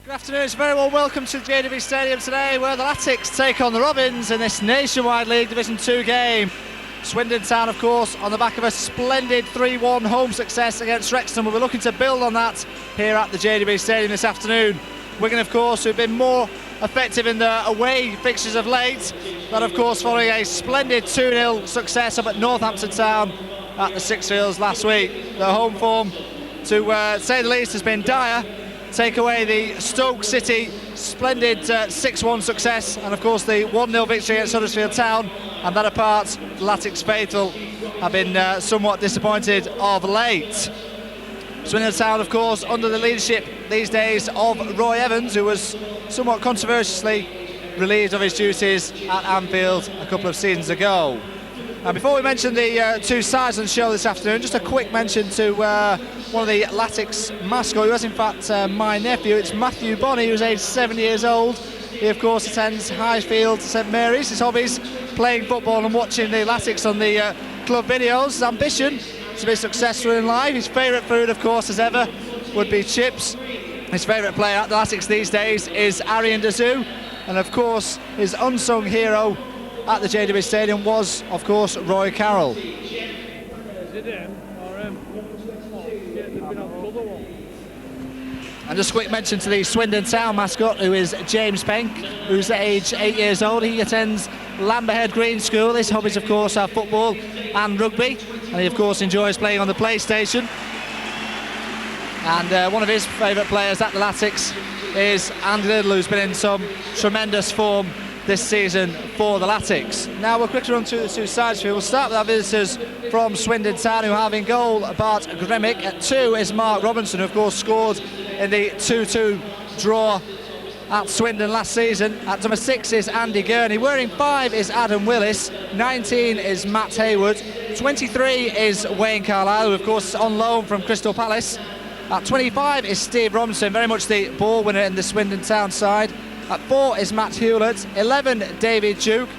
Good afternoon, it's a very warm welcome to JDB Stadium today, where the Latics take on the Robins in this Nationwide League Division 2 game. Swindon Town, of course, on the back of a splendid 3-1 home success against Wrexham. We're looking to build on that here at the JDB Stadium this afternoon. Wigan, of course, who've been more effective in the away fixtures of late. That, of course, following a splendid 2-0 success up at Northampton Town at the Sixfields last week. Their home form, to say the least, has been dire. Take away the Stoke City splendid 6-1 success, and of course the 1-0 victory against Huddersfield Town, and that apart, the Latics faithful have been somewhat disappointed of late. Swindon Town, of course, under the leadership these days of Roy Evans, who was somewhat controversially relieved of his duties at Anfield a couple of seasons ago. And before we mention the two sides on the show this afternoon, just a quick mention to one of the Latics mascot, who is in fact my nephew. It's Matthew Bonney, who's aged 7 years old. He, of course, attends Highfield St Mary's. His hobbies, playing football and watching the Latics on the club videos. His ambition to be successful in life. His favourite food, of course, as ever, would be chips. His favourite player at the Latics these days is Arian Dazoo. And, of course, his unsung hero at the JDB Stadium was, of course, Roy Carroll. And just a quick mention to the Swindon Town mascot, who is James Penk, who's age 8 years old. He attends Lamberhead Green School. His hobbies, of course, are football and rugby, and he, of course, enjoys playing on the PlayStation. And one of his favourite players at the Latics is Andy Little, who's been in some tremendous form this season for the Latics. Now we'll quickly run through the two sides. We'll start with our visitors from Swindon Town, who have in goal Bart Gremick. At 2 is Mark Robinson, who of course scored in the 2-2 draw at Swindon last season. At number 6 is Andy Gurney. Wearing 5 is Adam Willis. 19 is Matt Hayward. 23 is Wayne Carlisle, who of course is on loan from Crystal Palace. At 25 is Steve Robinson, very much the ball winner in the Swindon Town side. At 4 is Matt Hewlett. 11, David Duke.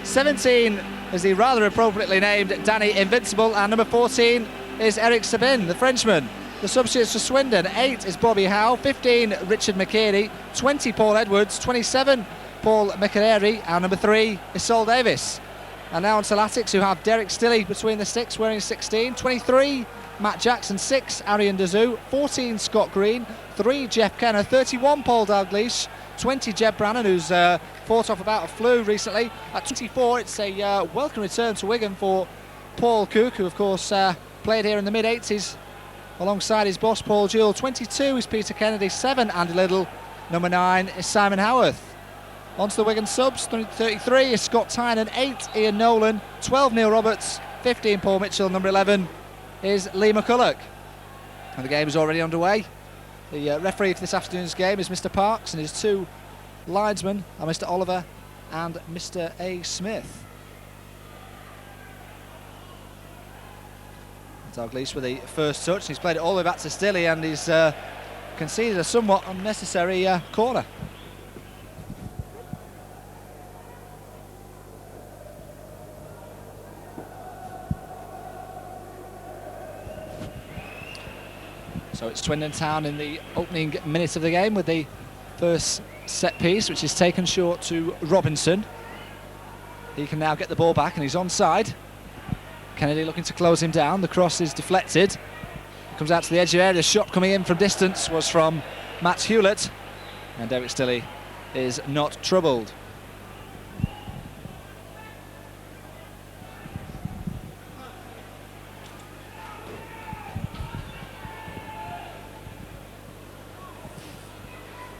17 is the rather appropriately named Danny Invincible. And number 14 is Eric Sabin, the Frenchman. The substitutes for Swindon: 8 is Bobby Howe. 15, Richard McKinney. 20, Paul Edwards. 27, Paul McAlery. And number 3 is Sol Davis. And now on to Latics, who have Derek Stilley between the sticks, wearing 16. 23, Matt Jackson. 6, Arian Dazoo. 14, Scott Green. 3, Jeff Kenner. 31, Paul Dalgleish. 20, Jeb Brannan, who's fought off about a flu recently. At 24, it's a welcome return to Wigan for Paul Cook, who of course played here in the mid-80s alongside his boss Paul Jewell. 22 is Peter Kennedy. 7, Andy Little. Number 9 is Simon Howarth. On to the Wigan subs. 33 is Scott Tynan. 8, Ian Nolan. 12, Neil Roberts. 15, Paul Mitchell. Number 11 is Lee McCulloch. And the game is already underway. The referee for this afternoon's game is Mr Parks, and his 2 linesmen are Mr Oliver and Mr A Smith. Dalgleish with the first touch. He's played it all the way back to Stilley, and he's conceded a somewhat unnecessary corner. So it's Swindon Town in the opening minute of the game with the first set piece, which is taken short to Robinson. He can now get the ball back and he's onside. Kennedy looking to close him down. The cross is deflected. Comes out to the edge of the area. The shot coming in from distance was from Matt Hewlett. And Derek Stilley is not troubled.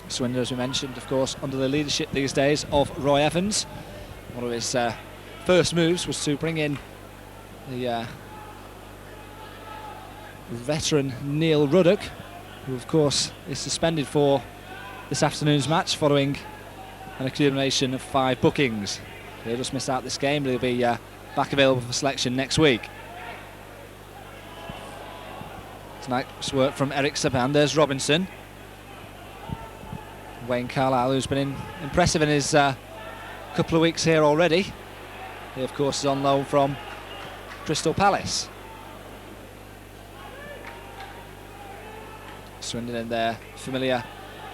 Swindon, as we mentioned, of course, under the leadership these days of Roy Evans. One of his first moves was to bring in the veteran Neil Ruddock, who of course is suspended for this afternoon's match following an accumulation of 5 bookings. He'll just miss out this game, but he'll be back available for selection next week. Tonight's work from Eric Saban. There's Robinson. Wayne Carlisle, who's been impressive in his couple of weeks here already. He of course is on loan from Crystal Palace. Swindon in their familiar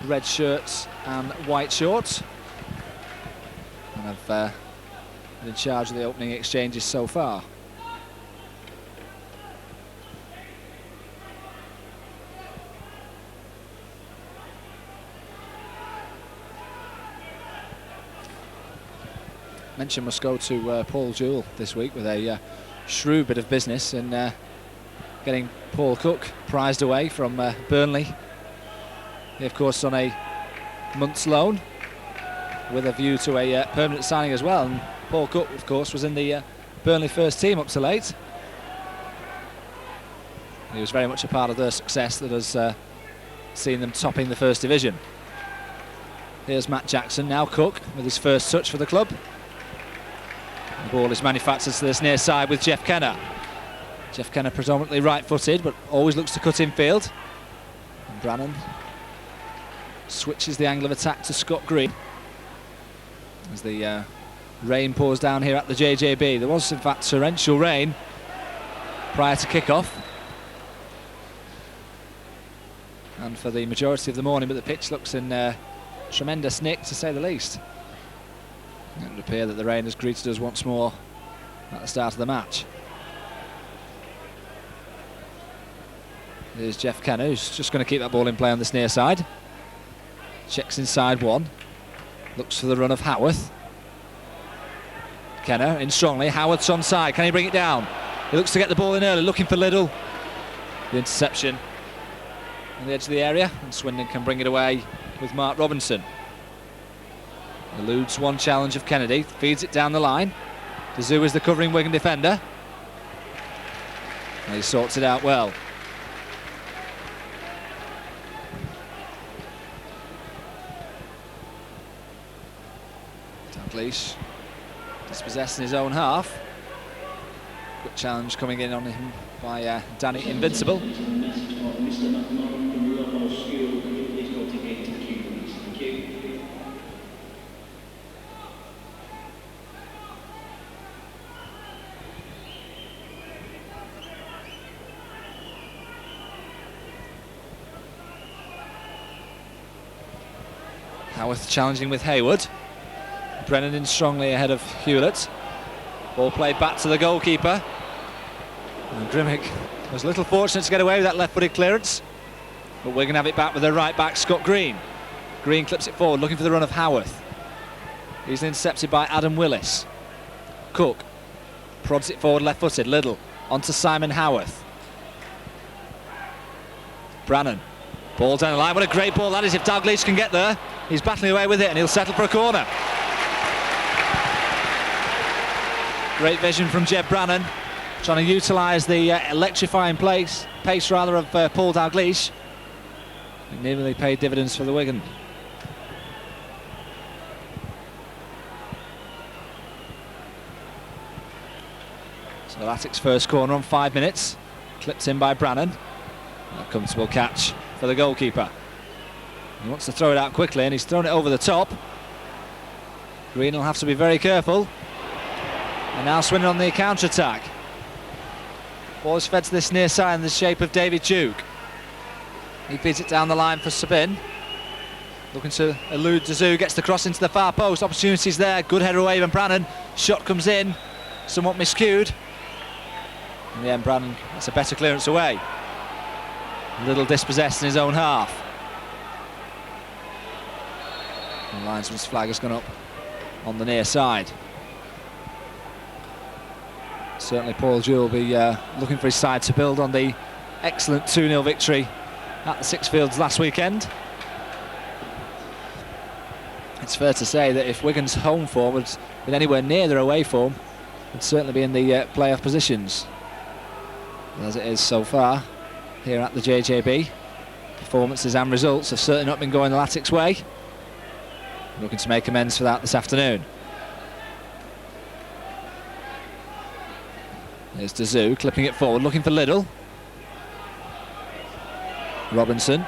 red shirts and white shorts, and have been in charge of the opening exchanges so far. Mention must go to Paul Jewell this week with a shrewd bit of business in getting Paul Cook prized away from Burnley. He of course on a month's loan with a view to a permanent signing as well, and Paul Cook of course was in the Burnley first team up to late. He was very much a part of their success that has seen them topping the first division. Here's Matt Jackson, now Cook with his first touch for the club. The ball is manufactured to this near side with Jeff Kenner. Jeff Kenner predominantly right-footed, but always looks to cut infield. And Brannan switches the angle of attack to Scott Green as the rain pours down here at the JJB. There was in fact torrential rain prior to kick-off, and for the majority of the morning, but the pitch looks in tremendous nick, to say the least. It would appear that the rain has greeted us once more at the start of the match. Here's Jeff Kenner, who's just going to keep that ball in play on this near side. Checks inside one. Looks for the run of Howarth. Kenner in strongly. Howarth's onside. Can he bring it down? He looks to get the ball in early, looking for Liddell. The interception on the edge of the area, and Swindon can bring it away with Mark Robinson. Eludes one challenge of Kennedy, feeds it down the line. Dazoo is the covering Wigan defender. And he sorts it out well. Dalglish dispossessed in his own half. Good challenge coming in on him by Danny Invincible. Howarth challenging with Hayward. Brennan in strongly ahead of Hewlett. Ball played back to the goalkeeper. And Grimmick was a little fortunate to get away with that left-footed clearance. But we're going to have it back with their right back, Scott Green. Green clips it forward, looking for the run of Howarth. He's intercepted by Adam Willis. Cook prods it forward left-footed. Liddell onto Simon Howarth. Brannan. Ball down the line. What a great ball that is if Dalglish can get there. He's battling away with it and he'll settle for a corner. Great vision from Jeb Brannan, trying to utilise the electrifying pace of Paul Dalglish. It nearly paid dividends for the Wigan. So Attic's first corner on 5 minutes, clipped in by Brannan. A comfortable catch for the goalkeeper. He wants to throw it out quickly and he's thrown it over the top. Green will have to be very careful. And now Swindon on the counter-attack. Ball is fed to this near side in the shape of David Duke. He feeds it down the line for Sabin. Looking to elude Dazoo, gets the cross into the far post. Opportunities there, good header away from Brannan. Shot comes in, somewhat miscued. In the end, Brannan gets a better clearance away. A little dispossessed in his own half. The linesman's flag has gone up on the near side. Certainly Paul Jewell will be looking for his side to build on the excellent 2-0 victory at the Sixfields last weekend. It's fair to say that if Wigan's home form had been anywhere near their away form, would certainly be in the playoff positions. As it is so far here at the JJB, performances and results have certainly not been going the Latics' way. Looking to make amends for that this afternoon. Here's Dazoo clipping it forward, looking for Liddell. Robinson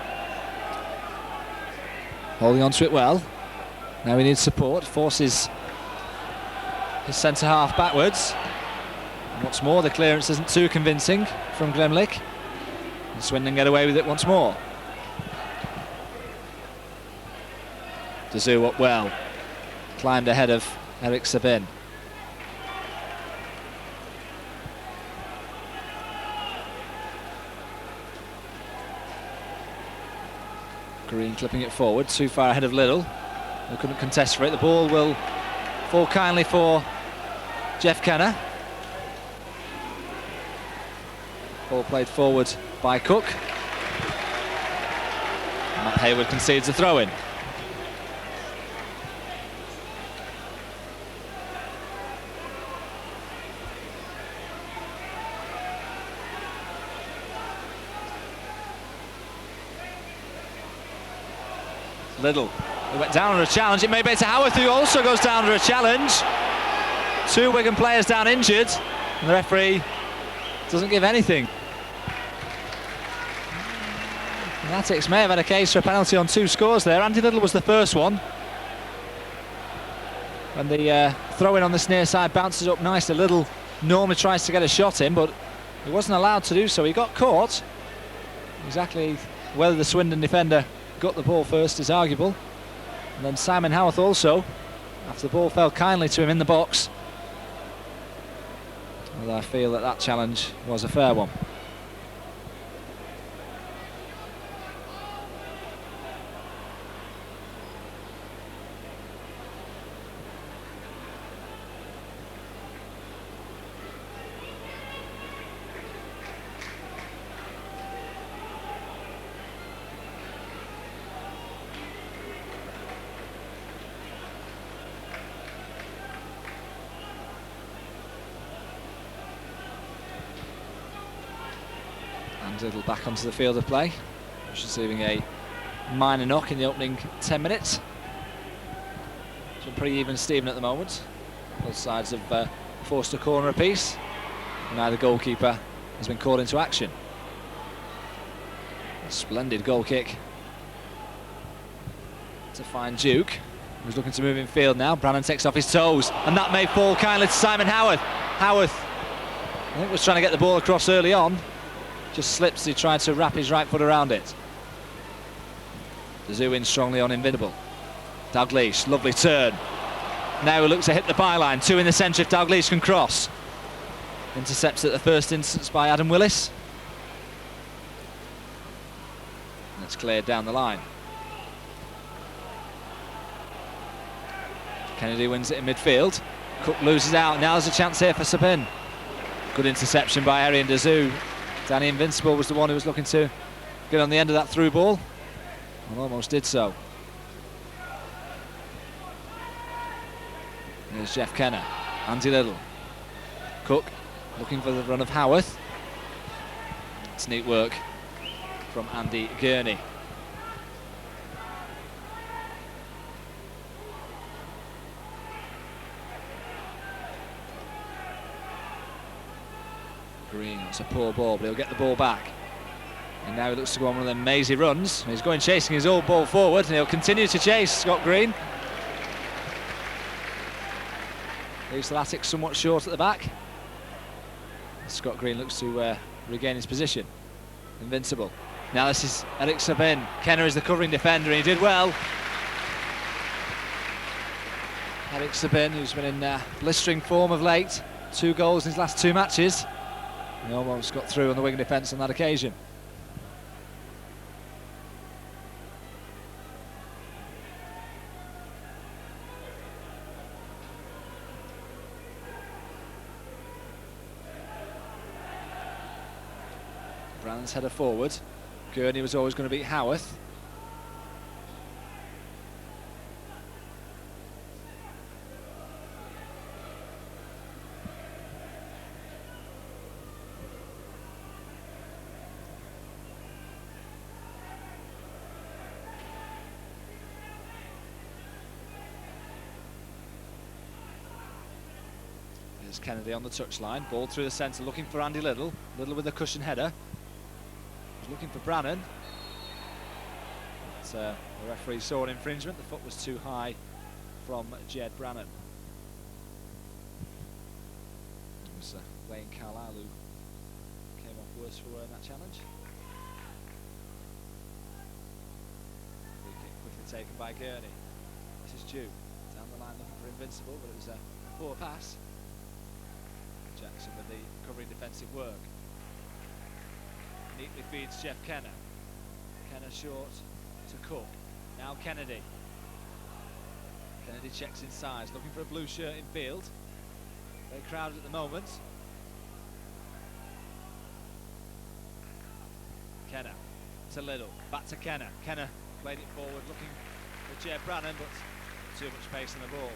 holding on to it well. Now he needs support, forces his centre half backwards. And what's more, the clearance isn't too convincing from Glemlich. And Swindon get away with it once more. Dazoo up well, climbed ahead of Eric Sabin. Green clipping it forward, too far ahead of Liddell, who couldn't contest for it. The ball will fall kindly for Jeff Kenner. Ball played forward by Cook. Matt Hayward concedes a throw-in. Liddell, he went down under a challenge. It may be to Howarth, who also goes down under a challenge. 2 Wigan players down injured, and the referee doesn't give anything. The Latics may have had a case for a penalty on 2 scores there. Andy Liddell was the first one. When the throw-in on this near side bounces up nicely, Liddell normally tries to get a shot in, but he wasn't allowed to do so. He got caught. Exactly whether the Swindon defender got the ball first is arguable. And then Simon Howarth also, after the ball fell kindly to him in the box. Well, I feel that that challenge was a fair one. Liddell back onto the field of play, receiving a minor knock in the opening 10 minutes. It's been pretty even Steven at the moment. Both sides have forced a corner apiece. Now the goalkeeper has been called into action. A splendid goal kick to find Duke, who's looking to move in field now. Brannan takes off his toes, and that may fall kindly to Simon Howarth. Howarth, I think, was trying to get the ball across early on. Just slips as he tried to wrap his right foot around it. Dazoo in strongly on Invincible. Dalglish, lovely turn. Now he looks to hit the byline. 2 in the centre if Dalglish can cross. Intercepts at the first instance by Adam Willis. That's cleared down the line. Kennedy wins it in midfield. Cook loses out. Now there's a chance here for Sabin. Good interception by Arian Dazoo. Danny Invincible was the one who was looking to get on the end of that through ball, and almost did so. There's Jeff Kenner, Andy Liddell. Cook looking for the run of Howarth. It's neat work from Andy Gurney. Green, it's a poor ball, but he'll get the ball back. And now he looks to go on one of them mazy runs. He's going chasing his old ball forward, and he'll continue to chase Scott Green. Leaves the Latics somewhat short at the back. Scott Green looks to regain his position. Invincible. Now this is Eric Sabin. Kenner is the covering defender, and he did well. Eric Sabin, who's been in blistering form of late, 2 goals in his last 2 matches. He almost got through on the Wigan defence on that occasion. Brannan's header forward. Gurney was always going to beat Howarth. There's Kennedy on the touchline. Ball through the centre, looking for Andy Little. Little with a cushion header. Looking for Brannan. But, the referee saw an infringement. The foot was too high from Jed Brannan. It was Wayne Carlisle who came off worse for wear in that challenge. Free kick quickly taken by Gurney. This is Dew. Down the line looking for Invincible, but it was a poor pass. Jackson with the covering defensive work. Neatly feeds Jeff Kenner. Kenner short to Cook. Now Kennedy. Kennedy checks inside, looking for a blue shirt in field. Very crowded at the moment. Kenner to Little. Back to Kenner. Kenner played it forward, looking for Jeff Brannan, but too much pace on the ball.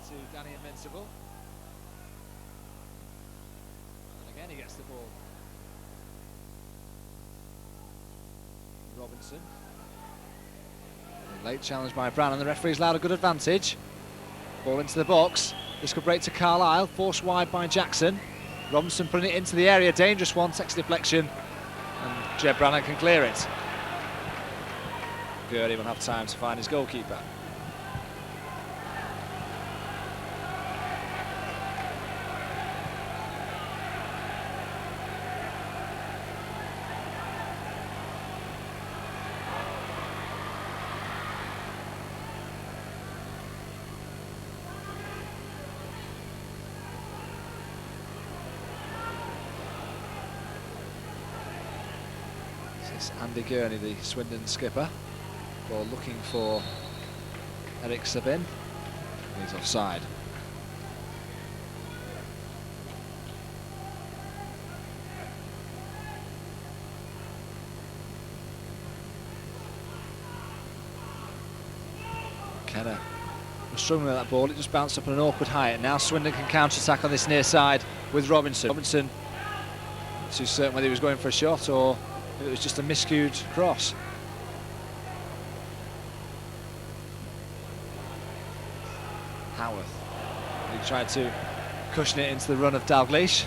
To Danny Invincible, and again he gets the ball. Robinson, a late challenge by Brannan. The referee's allowed a good advantage. Ball into the box. This could break to Carlisle, forced wide by Jackson. Robinson putting it into the area, dangerous one, takes deflection, and Jed Brannan can clear it. Gurney will have time to find his goalkeeper. Andy Gurney, the Swindon skipper, ball looking for Eric Sabin. He's offside. Kenner was struggling with that ball. It just bounced up on an awkward height, and now Swindon can counter-attack on this near side with Robinson. Robinson, not too certain whether he was going for a shot or it was just a miscued cross. Howarth. He tried to cushion it into the run of Dalglish.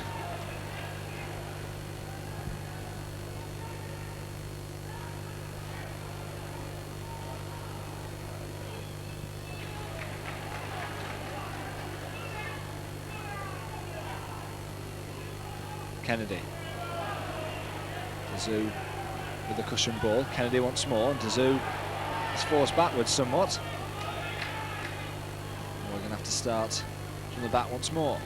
Kennedy. Dazoo with the cushion ball. Kennedy once more, and Dazoo is forced backwards somewhat. We're going to have to start from the back once more.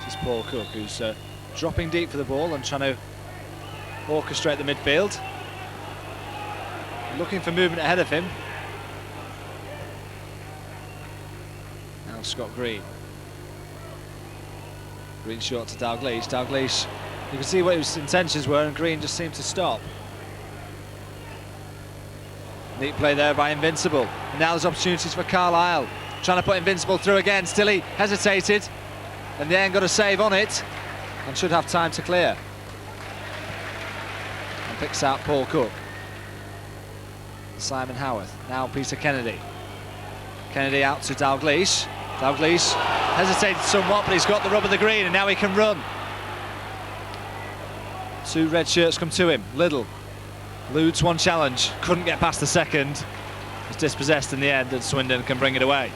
This is Paul Cook, who's dropping deep for the ball and trying to orchestrate the midfield. Looking for movement ahead of him. Now Scott Green. Green short to Dalglish. Dalglish, you can see what his intentions were, and Green just seemed to stop. Neat play there by Invincible. And now there's opportunities for Carlisle. Trying to put Invincible through again. Still he hesitated, and then got a save on it. and should have time to clear. And picks out Paul Cook. Simon Howarth, now Peter Kennedy. Kennedy out to Dalglish. Dalglish hesitated somewhat, but he's got the rub of the green, and now he can run. 2 red shirts come to him. Liddell eludes one challenge, couldn't get past the second. Was dispossessed in the end, and Swindon can bring it away.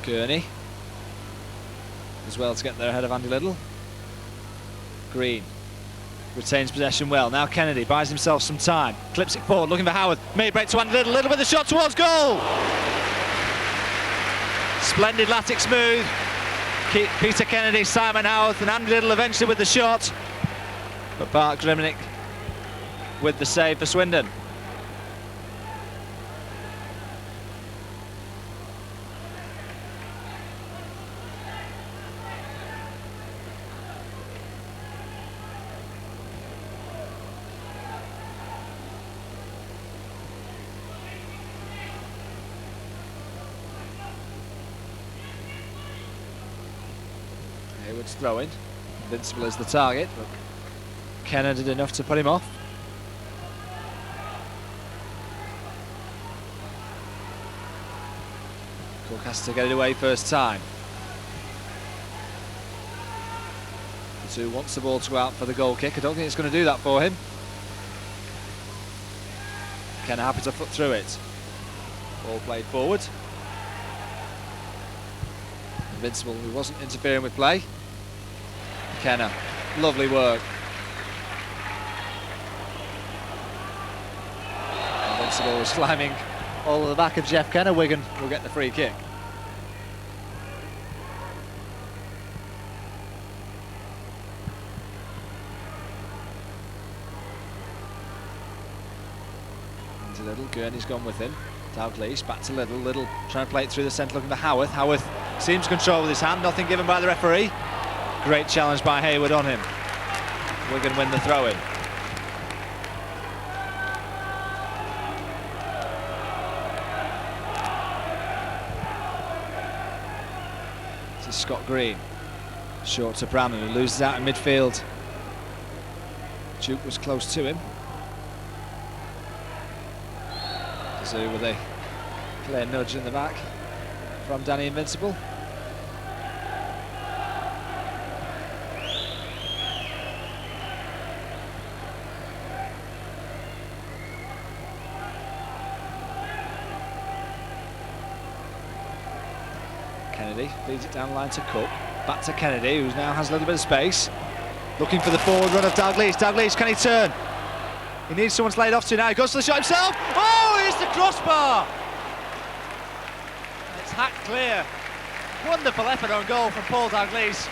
Gurney as well to get there ahead of Andy Liddell. Green retains possession well. Now Kennedy buys himself some time, clips it forward, looking for Howard. May break to Andy Liddell. Liddell with a shot towards goal. Splendid Latics move. Peter Kennedy, Simon Howarth, and Andy Liddell eventually with the shot. But Bart Grimnick with the save for Swindon. Hayward's throwing. Invincible is the target, but Kenner did enough to put him off. Cook has to get it away first time. The 2 wants the ball to go out for the goal kick. I don't think it's going to do that for him. Kenner happy to foot through it. Ball played forward. Invincible, who wasn't interfering with play. Kenner, lovely work. Invincible was climbing all at the back of Jeff Kenner. Wigan will get the free kick. Into Liddell, Gurney's gone with him. Dalglish back to Liddell. Liddell trying to play it through the centre, looking for Howarth. Howarth seems to control with his hand, nothing given by the referee. Great challenge by Hayward on him. Wigan win the throw-in. This is Scott Green. Short to Brannan, who loses out in midfield. Duke was close to him. Zoo with a clear nudge in the back from Danny Invincible. Kennedy leads it down the line to Cook. Back to Kennedy, who now has a little bit of space. Looking for the forward run of Dalglish. Dalglish, can he turn? He needs someone to lay it off to now. He goes to the shot himself. Oh, here's the crossbar. It's hacked clear. Wonderful effort on goal from Paul Dalglish.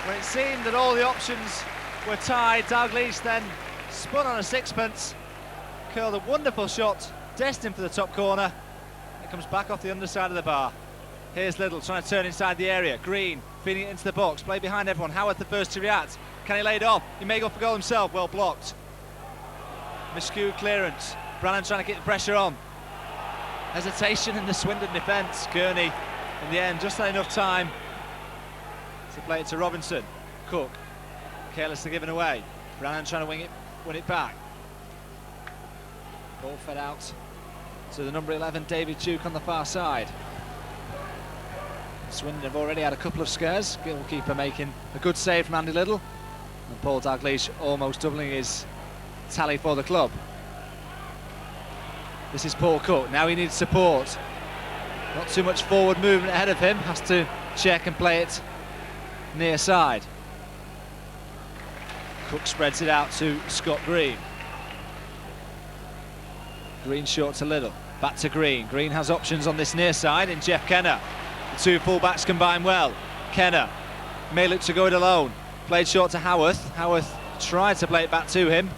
When it seemed that all the options were tied, Dalglish then spun on a sixpence, curled a wonderful shot, destined for the top corner. It comes back off the underside of the bar. Here's Liddell trying to turn inside the area. Green feeding it into the box, play behind everyone. Howard the first to react. Can he lay it off? He may go for goal himself. Well blocked. Miscue clearance. Brannan trying to get the pressure on. Hesitation in the Swindon defence. Gurney, in the end, just had enough time to play it to Robinson. Cook, careless to give it away. Brannan trying to win it back. Ball fed out to the number 11, David Duke, on the far side. Swindon have already had a couple of scares. Goalkeeper making a good save from Andy Liddell, and Paul Dalglish almost doubling his tally for the club. This is Paul Cook. Now he needs support. Not too much forward movement ahead of him. Has to check and play it near side. Cook spreads it out to Scott Green. Green short to Liddell. Back to Green. Green has options on this near side in Jeff Kenner. The 2 full-backs combine well. Kenner may look to go it alone. Played short to Howarth. Howarth tried to play it back to him.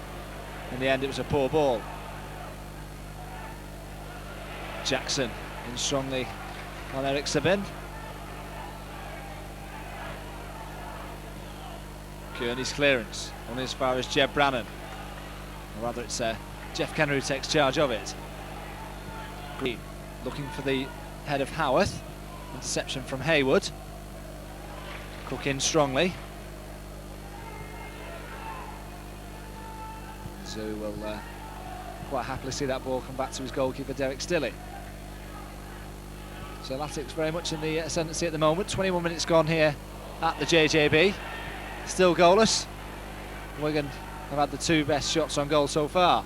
In the end, it was a poor ball. Jackson in strongly on Eric Sabin. Kearney's clearance, only as far as Jeb Brannan. Or rather, it's Jeff Kenner who takes charge of it. Green looking for the head of Howarth. Interception from Haywood. Cook in strongly. So we'll quite happily see that ball come back to his goalkeeper, Derek Stilley. So Athletics very much in the ascendancy at the moment. 21 minutes gone here at the JJB. Still goalless. Wigan have had the two best shots on goal so far.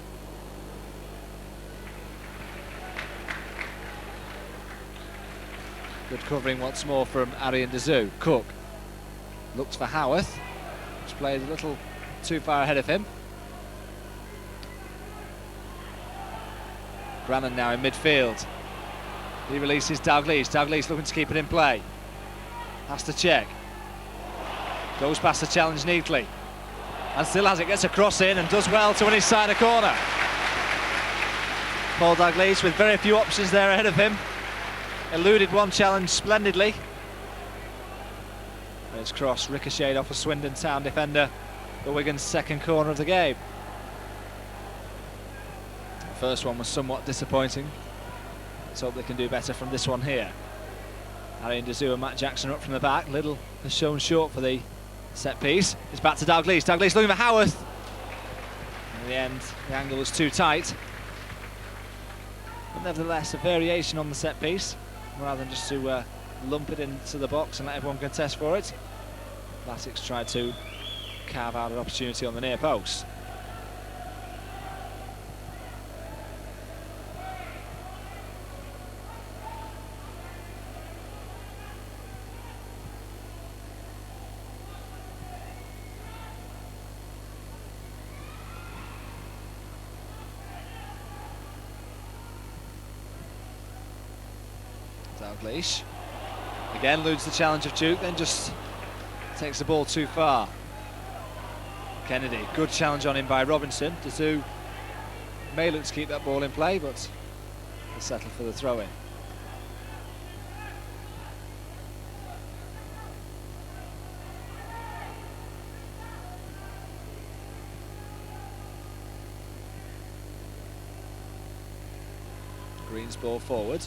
Good covering once more from Arian Dazoo. Cook looks for Howarth, who's played a little too far ahead of him. Brannan now in midfield. He releases Dalglish. Dalglish looking to keep it in play. Has to check. Goes past the challenge neatly. And still has it, gets a cross in and does well to win his side a corner. Paul Dalglish with very few options there ahead of him. Eluded one challenge splendidly. His cross ricocheted off a Swindon Town defender for Wigan's second corner of the game. The first one was somewhat disappointing. Let's hope they can do better from this one here. Arian Dazoo and Matt Jackson up from the back. Little has shown short for the set piece. It's back to Dalglish. Dalglish looking for Howarth. In the end, the angle was too tight. But nevertheless, a variation on the set piece, rather than just to lump it into the box and let everyone contest for it. Athletics tried to carve out an opportunity on the near post. Dalglish again eludes the challenge of Duke, then just takes the ball too far. Kennedy, good challenge on him by Robinson. Dazoo may look to keep that ball in play, but will settle for the throw-in. Green's ball forward.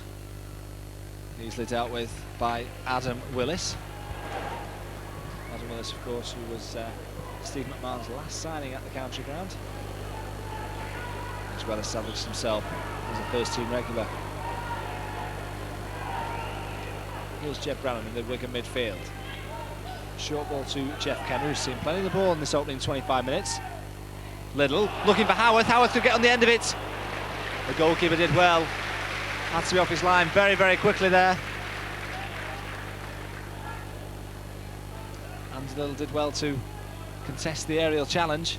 Easily dealt with by Adam Willis. Adam Willis, of course, who was Steve McMahon's last signing at the Country Ground. He's well established himself as a first-team regular. Here's Jeb Brannan in the Wigan midfield. Short ball to Jeff Kenner, who's seen plenty of the ball in this opening 25 minutes. Liddell looking for Howarth. Howarth could get on the end of it. The goalkeeper did well. Had to be off his line very, very quickly there. And Liddell did well to contest the aerial challenge.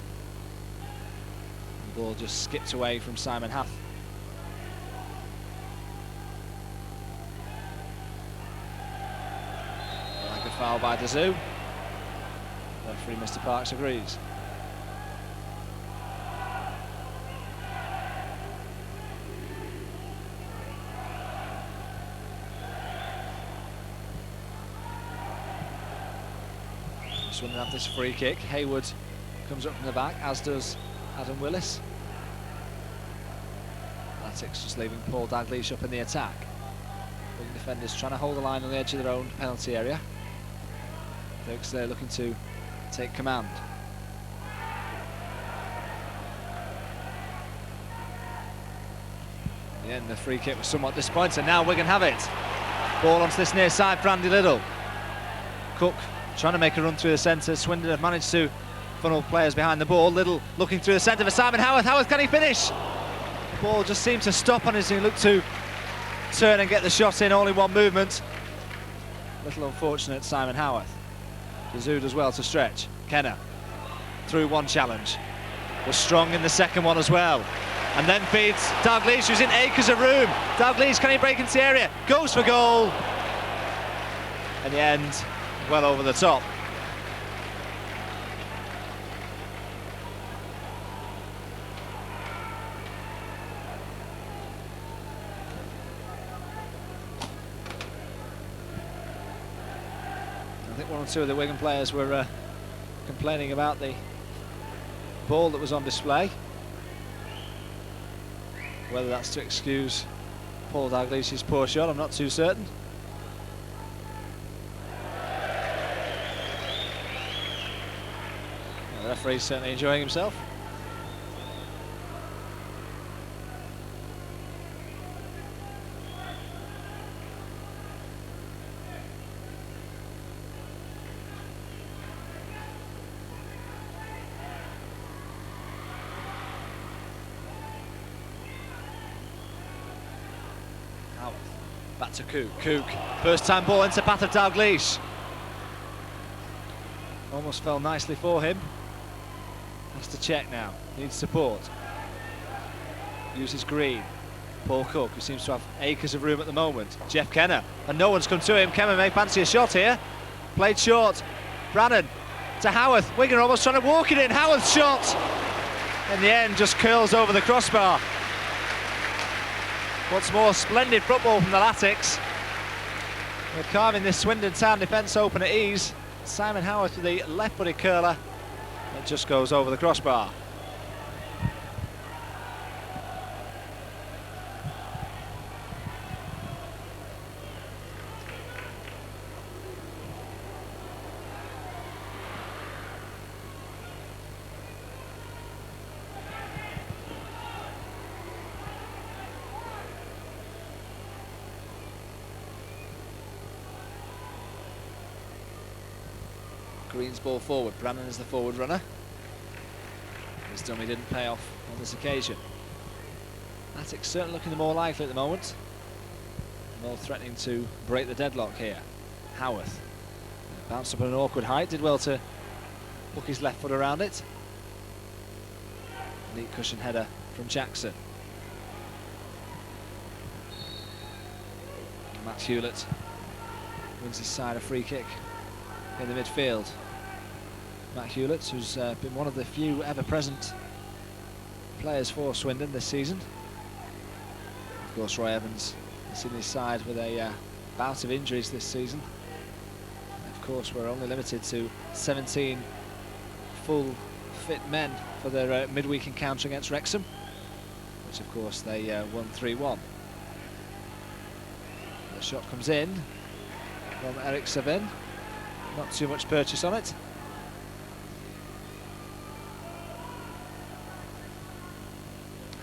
The ball just skipped away from Simon Hath. Like a foul by Dazoo. Referee Mr. Parks agrees. Swindon have this free kick. Haywood comes up from the back, as does Adam Willis. Athletics just leaving Paul Dalglish up in the attack. Wigan defenders trying to hold the line on the edge of their own penalty area. Folks there looking to take command. In the end, the free kick was somewhat disappointing. Now Wigan have it. Ball onto this near side for Andy Liddell. Cook trying to make a run through the centre. Swindon have managed to funnel players behind the ball. Liddell looking through the centre for Simon Howarth. Howarth, can he finish? The ball just seemed to stop on as he looked to turn and get the shot in all in one movement. Little unfortunate, Simon Howarth. Dazoo does well to stretch. Kenner through one challenge. Was strong in the second one as well. And then feeds Dalglish, who's in acres of room. Dalglish, can he break into the area? Goes for goal. In the end, well over the top. I think one or two of the Wigan players were complaining about the ball that was on display. Whether that's to excuse Paul Dalglish's poor shot, I'm not too certain. Well, the referee's certainly enjoying himself. Back to Cook. First time ball into path of Dalglish. Almost fell nicely for him. Has to check now. Needs support. Uses Green. Paul Cook, who seems to have acres of room at the moment. Jeff Kenner, and no one's come to him. Kenner may fancy a shot here. Played short. Brannan to Howarth. Wigan almost trying to walk it in. Howarth's shot, in the end, just curls over the crossbar. Once more, splendid football from the Latics. They're carving this Swindon Town defence open at ease. Simon Howarth with the left-footed curler. It just goes over the crossbar. Green's ball forward. Brannan is the forward runner. His dummy didn't pay off on this occasion. Latics certainly looking the more likely at the moment. More threatening to break the deadlock here. Howarth bounced up at an awkward height, did well to hook his left foot around it. Neat cushion header from Jackson. Matt Hewlett wins his side a free kick in the midfield. Matt Hewlett, who's been one of the few ever-present players for Swindon this season. Of course, Roy Evans has seen his side with a bout of injuries this season. Of course, we're only limited to 17 full fit men for their midweek encounter against Wrexham, which of course they won 3-1. The shot comes in from Eric Savin. Not too much purchase on it.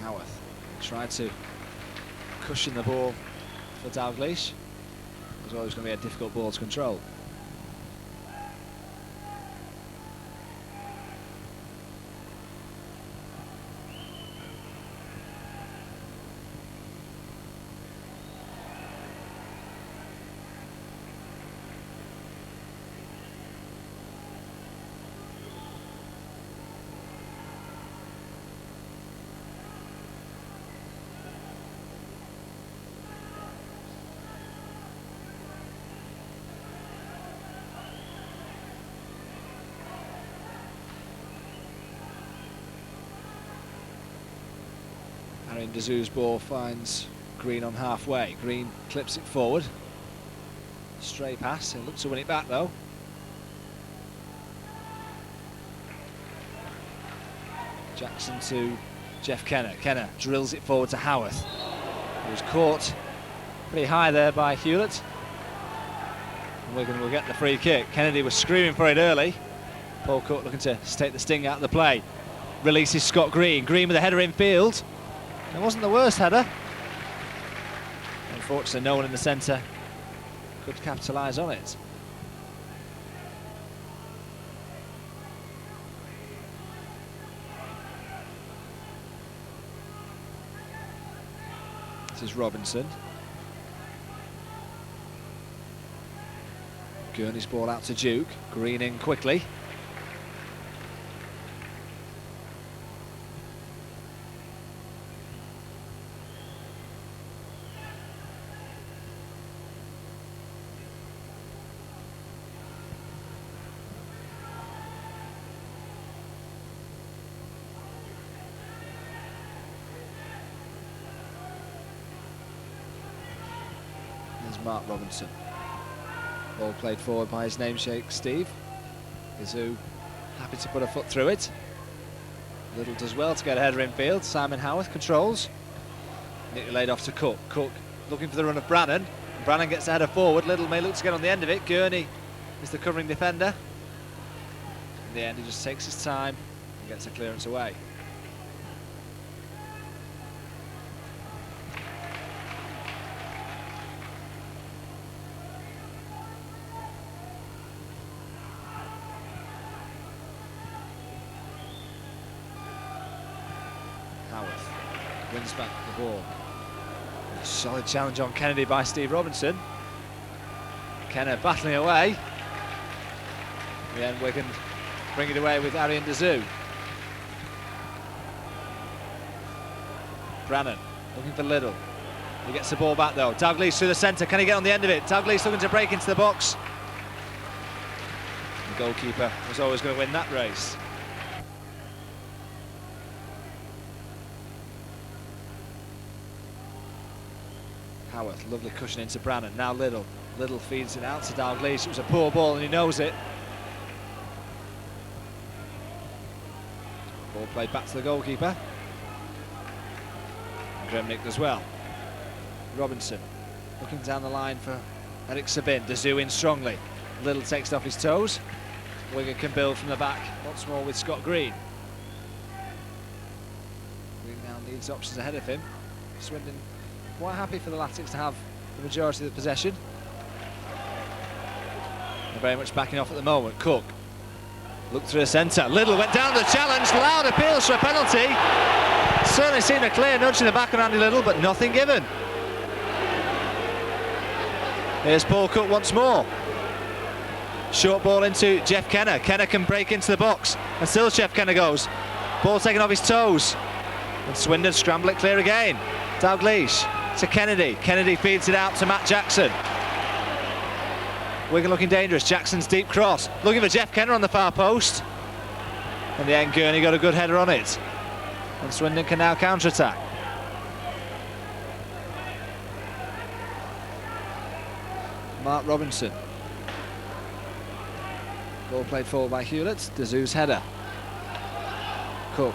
Howarth tried to cushion the ball for Dalglish. It was always going to be a difficult ball to control. Dazou's ball finds Green on halfway. Green clips it forward. Stray pass. He'll look to win it back though. Jackson to Jeff Kenner. Kenner drills it forward to Howarth. He was caught pretty high there by Hewlett. And Wigan will get the free kick. Kennedy was screaming for it early. Paul Cook looking to take the sting out of the play. Releases Scott Green. Green with a header in field. It wasn't the worst header. Unfortunately, no one in the centre could capitalise on it. This is Robinson. Gurney's ball out to Duke. Green in quickly. Mark Robinson. Ball played forward by his namesake, Steve. Gazoo happy to put a foot through it. Little does well to get a header infield. Simon Howarth controls. Neatly laid off to Cook. Cook looking for the run of Brannan. Brannan gets the header forward. Little may look to get on the end of it. Gurney is the covering defender. In the end, he just takes his time and gets a clearance away. Howarth wins back the ball. A solid challenge on Kennedy by Steve Robinson. Kenner battling away. In the end, Wigan bring it away with Arian Dazoo. Brannan looking for Liddell. He gets the ball back though. Dalglish through the centre. Can he get on the end of it? Dalglish looking to break into the box. The goalkeeper was always going to win that race. Howarth, lovely cushion into Brannan. Now Liddell. Liddell feeds it out to Dalglish. It was a poor ball and he knows it. Ball played back to the goalkeeper. Gremnick as well. Robinson looking down the line for Eric Sabin. Dazoo in strongly. Liddell takes it off his toes. Wigan can build from the back once more with Scott Green. Green now needs options ahead of him. Swindon quite happy for the Latics to have the majority of the possession. They're very much backing off at the moment. Cook looked through the centre. Liddell went down the challenge. Loud appeals for a penalty. Certainly seen a clear nudge in the back of Andy Liddell, but nothing given. Here's Paul Cook once more. Short ball into Jeff Kenner. Kenner can break into the box, and still Jeff Kenner goes. Ball taken off his toes. And Swindon scramble it clear again. Dalglish to Kennedy. Kennedy feeds it out to Matt Jackson. Wigan looking dangerous. Jackson's deep cross. Looking for Jeff Kenner on the far post. In the end, Gurney got a good header on it. And Swindon can now counter-attack. Mark Robinson. Ball played forward by Hewlett. Dazoo's header. Cook.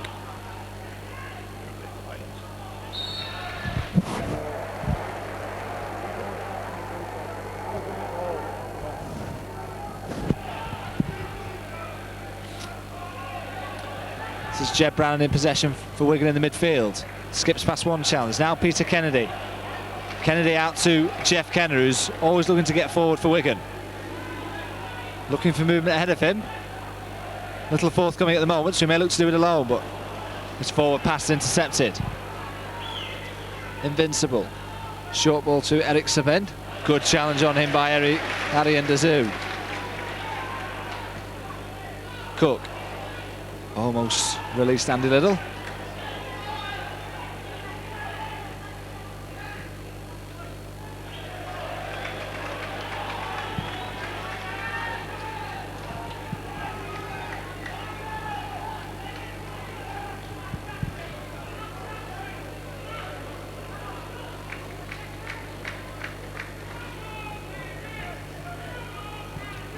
This is Jed Brannan in possession for Wigan in the midfield. Skips past one challenge. Now Peter Kennedy. Kennedy out to Jeff Kenner, who's always looking to get forward for Wigan. Looking for movement ahead of him. Little forthcoming at the moment, so he may look to do it alone, but his forward pass intercepted. Invincible. Short ball to Eric Sabin. Good challenge on him by Arian Dazoo. Cook. Almost released Andy Liddell.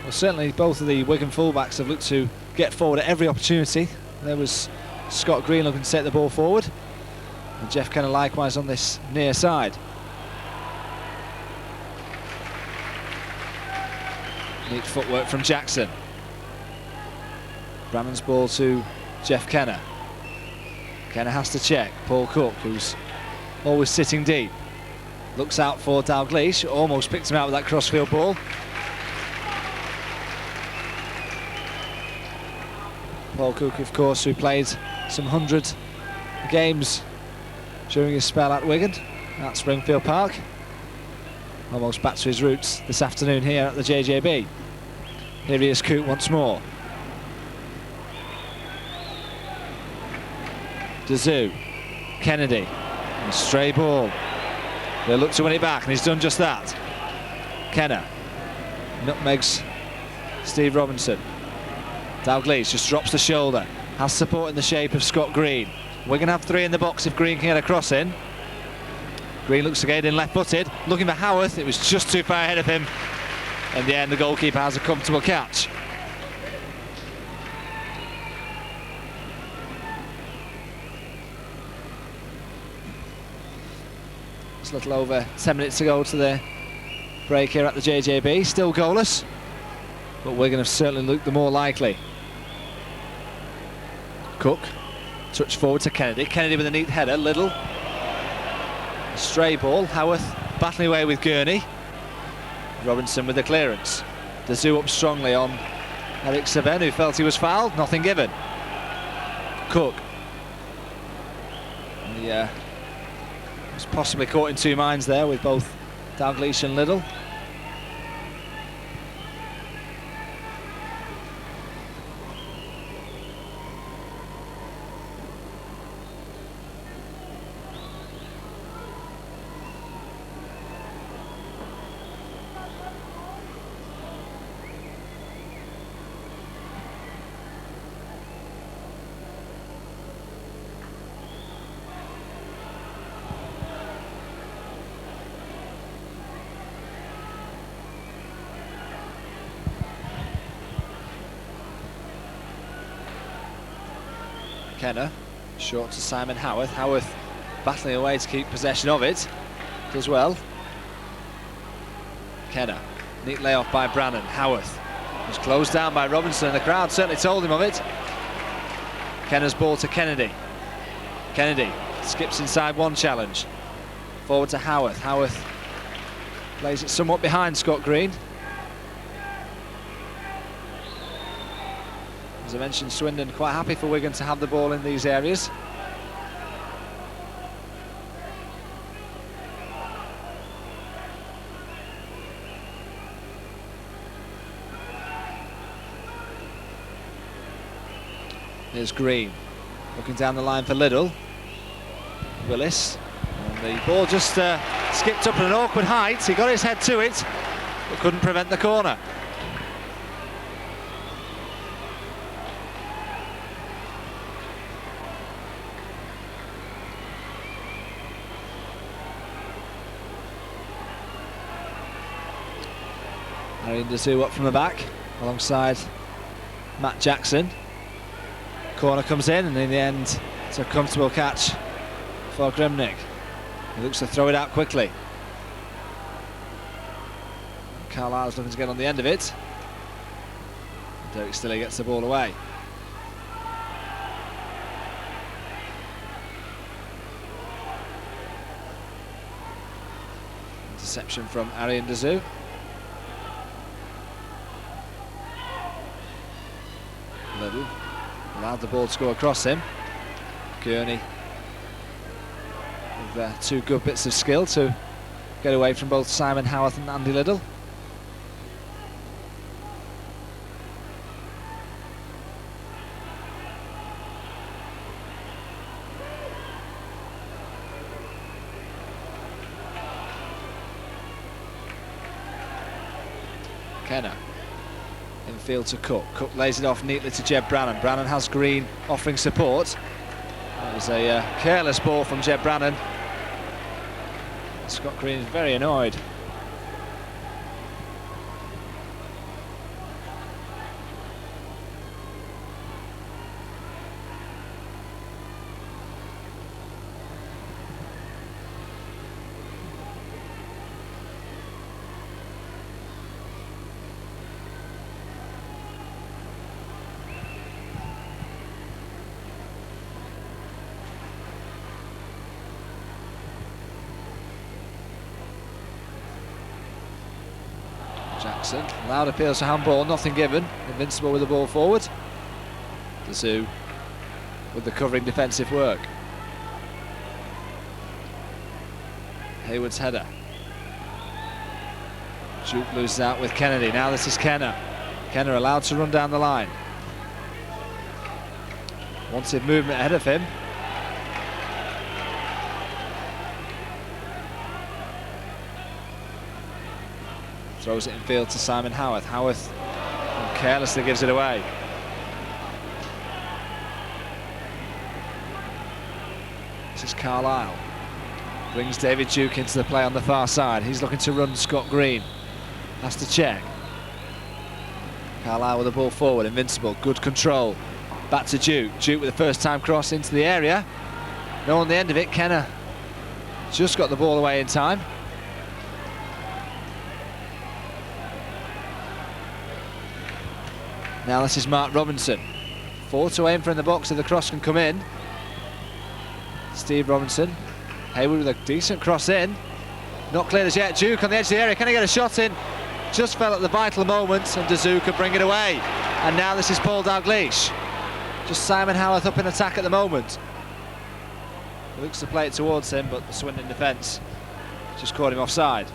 Well, certainly both of the Wigan fullbacks have looked to get forward at every opportunity. There was Scott Green looking to take the ball forward, and Jeff Kenner likewise on this near side. Neat footwork from Jackson. Brannan's ball to Jeff Kenner. Kenner has to check. Paul Cook, who's always sitting deep, looks out for Dalglish. Almost picked him out with that crossfield ball. Paul Cook, of course, who played some 100 games during his spell at Wigan, at Springfield Park. Almost back to his roots this afternoon here at the JJB. Here he is, Cook once more. Dazoo, Kennedy, and a stray ball. They'll look to win it back, and he's done just that. Kenner nutmegs Steve Robinson. Dalglish just drops the shoulder, has support in the shape of Scott Green. We're going to have three in the box if Green can get a cross in. Green looks to get in left-footed, looking for Howarth. It was just too far ahead of him. In the end, the goalkeeper has a comfortable catch. It's a little over 10 minutes to go to the break here at the JJB. Still goalless, but Wigan have certainly looked the more likely. Cook, touch forward to Kennedy. Kennedy with a neat header. Little, a stray ball. Howarth battling away with Gurney. Robinson with the clearance. The Zoo up strongly on Eric Seven, who felt he was fouled. Nothing given. Cook. He was possibly caught in two minds there with both Dalglish and Liddell. Kenner, short to Simon Howarth. Howarth battling away to keep possession of it. Does well. Kenner, neat layoff by Brannan. Howarth was closed down by Robinson, and the crowd certainly told him of it. Kenner's ball to Kennedy. Kennedy skips inside one challenge. Forward to Howarth. Howarth plays it somewhat behind Scott Green. As I mentioned, Swindon quite happy for Wigan to have the ball in these areas. Here's Green, looking down the line for Liddell. Willis, and the ball just skipped up at an awkward height. He got his head to it, but couldn't prevent the corner. The Zoo up from the back alongside Matt Jackson. Corner comes in, and in the end it's a comfortable catch for Grimnick. He looks to throw it out quickly. Carlisle's looking to get on the end of it. Derek Stiller gets the ball away. Interception from Arian Dazoo. Little allowed the ball to go across him. Gurney with two good bits of skill to get away from both Simon Howarth and Andy Liddell. Kenner. Infield to Cook. Cook lays it off neatly to Jeb Brannan. Brannan has Green offering support. That was a careless ball from Jeb Brannan. Scott Green is very annoyed. Jackson, loud appeals for handball, nothing given. Invincible with the ball forward. The Zoo with the covering defensive work. Hayward's header. Juke loses out with Kennedy. Now this is Kenner. Kenner allowed to run down the line. Wanted movement ahead of him. Throws it in field to Simon Howarth. Howarth carelessly gives it away. This is Carlisle. Brings David Duke into the play on the far side. He's looking to run Scott Green. Has to check. Carlisle with the ball forward, Invincible, good control. Back to Duke. Duke with the first time cross into the area. No on the end of it. Kenner just got the ball away in time. Now this is Mark Robinson. 4 to aim for in the box if the cross can come in. Steve Robinson. Hayward with a decent cross in. Not cleared as yet. Duke on the edge of the area. Can he get a shot in? Just fell at the vital moment, and Dazu could bring it away. And now this is Paul Dalgleish. Just Simon Howarth up in attack at the moment. He looks to play it towards him, but the Swindon defence just caught him offside.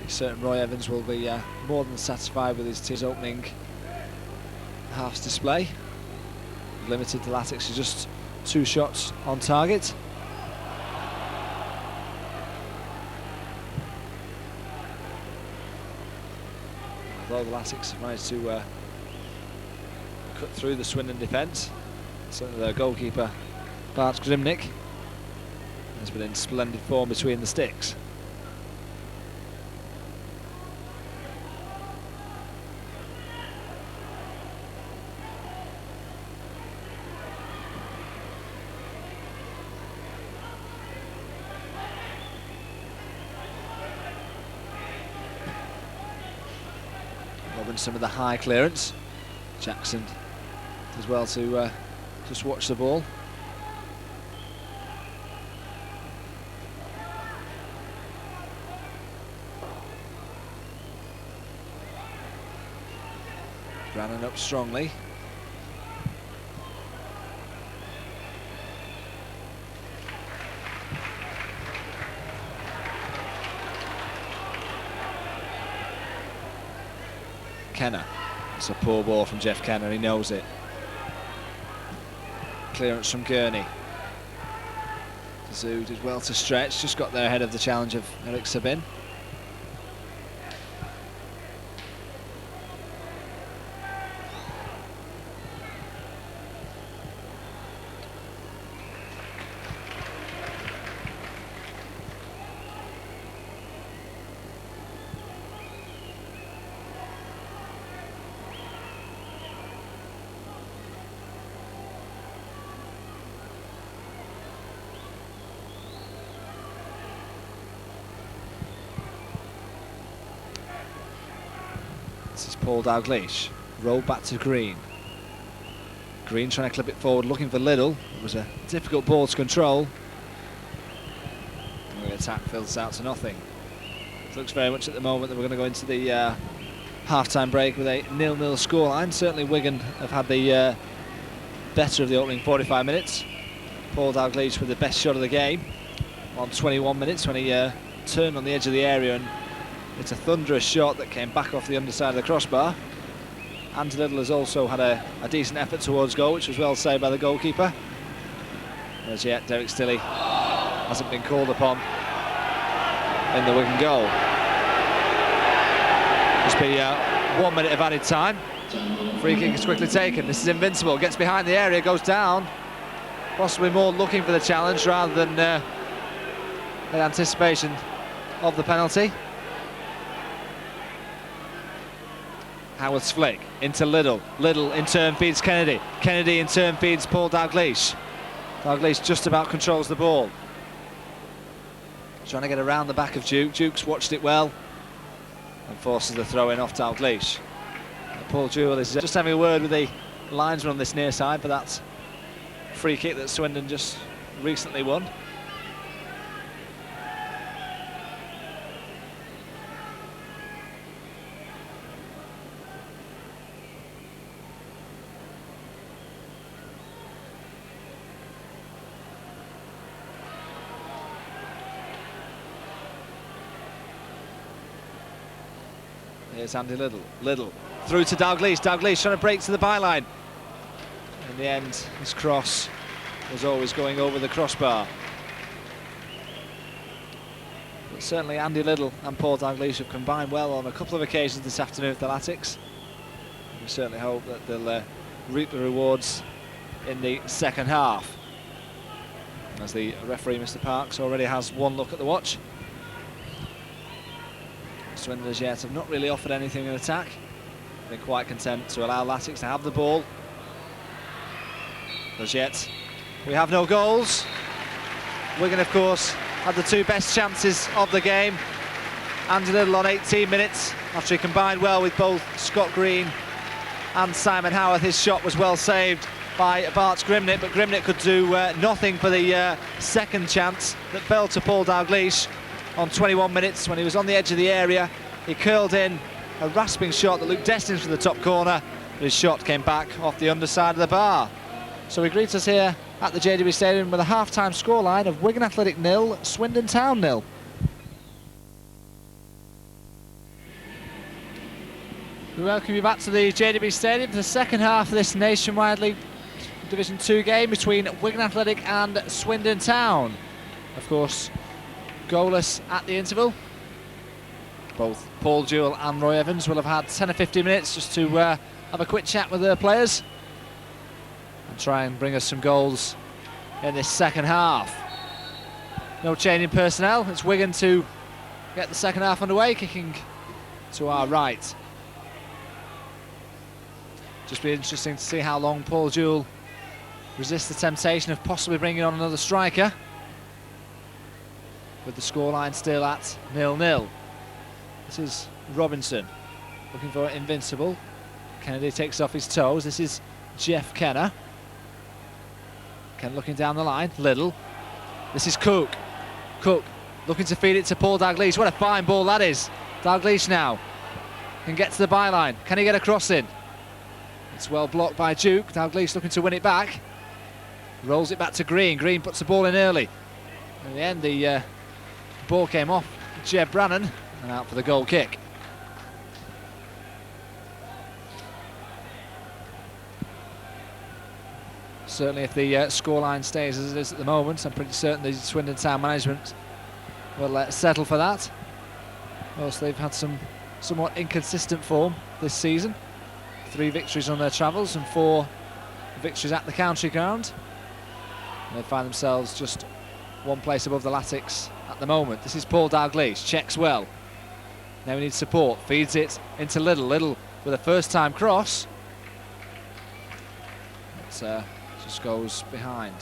Certain Roy Evans will be more than satisfied with his team's opening half's display. Limited the Latics to just 2 shots on target. Although the Latics have managed to cut through the Swindon defence, certainly their goalkeeper Bart Grimnick has been in splendid form between the sticks. Some of the high clearance. Jackson as well to just watch the ball. Brannan up strongly. Kenner. It's a poor ball from Jeff Kenner, he knows it. Clearance from Gurney. Zoo did well to stretch, just got there ahead of the challenge of Eric Sabin. This is Paul Dalgleish, rolled back to Green. Green trying to clip it forward, looking for Liddell. It was a difficult ball to control. And the attack fills out to nothing. It looks very much at the moment that we're going to go into the half-time break with a 0-0 scoreline. Certainly Wigan have had the better of the opening 45 minutes. Paul Dalgleish with the best shot of the game on 21 minutes when he turned on the edge of the area, and it's a thunderous shot that came back off the underside of the crossbar. Andy Liddell has also had a decent effort towards goal, which was well saved by the goalkeeper. As yet, Derek Stilley hasn't been called upon in the Wigan goal. Just be 1 minute of added time. Free kick is quickly taken. This is Invincible, gets behind the area, goes down. Possibly more looking for the challenge rather than in anticipation of the penalty. Howard's flick into Liddell. Liddell in turn feeds Kennedy. Kennedy in turn feeds Paul Dalgleish. Dalgleish just about controls the ball. Trying to get around the back of Duke. Duke's watched it well and forces the throw in off Dalgleish. Paul Jewell is just having a word with the linesman on this near side for that free kick that Swindon just recently won. Here's Andy Liddell. Liddell Through to Dalglish. Dalglish trying to break to the byline. In the end, his cross was always going over the crossbar. But certainly Andy Liddell and Paul Dalglish have combined well on a couple of occasions this afternoon for the Latics. We certainly hope that they'll reap the rewards in the second half. As the referee, Mr. Parks, already has one look at the watch. Swindon as yet have not really offered anything in attack. Been quite content to allow Latics to have the ball. As yet, we have no goals. Wigan, of course, had the two best chances of the game. Andy Liddell on 18 minutes after he combined well with both Scott Green and Simon Howarth. His shot was well saved by Bart Grimnick, but Grimnick could do nothing for the second chance that fell to Paul Dalglish on 21 minutes when he was on the edge of the area. He curled in a rasping shot that looked destined for the top corner, but his shot came back off the underside of the bar. So he greets us here at the JDB Stadium with a half-time scoreline of Wigan Athletic 0, Swindon Town 0. We welcome you back to the JDB Stadium for the second half of this Nationwide League Division 2 game between Wigan Athletic and Swindon Town. Of course, goalless at the interval. Both Paul Jewell and Roy Evans will have had 10 or 15 minutes just to have a quick chat with their players and try and bring us some goals in this second half. No change in personnel. It's Wigan to get the second half underway, kicking to our right. Just be interesting to see how long Paul Jewell resists the temptation of possibly bringing on another striker, with the scoreline still at 0-0. This is Robinson looking for Invincible. Kennedy takes off his toes. This is Jeff Kenner. Kenner looking down the line. Liddell. This is Cook. Cook looking to feed it to Paul Dalglish. What a fine ball that is. Dalglish now can get to the byline. Can he get a cross in? It's well blocked by Duke. Dalglish looking to win it back. Rolls it back to Green. Green puts the ball in early. In the end, the ball came off Jeb Brannan and out for the goal kick. Certainly if the scoreline stays as it is at the moment, I'm pretty certain the Swindon Town management will settle for that. Whilst they've had some somewhat inconsistent form this season. 3 victories on their travels and 4 victories at the country ground. And they find themselves just one place above the Latics at the moment. This is Paul Dalglish, checks well. Now he needs support, feeds it into Liddell. Liddell with a first-time cross. It just goes behind.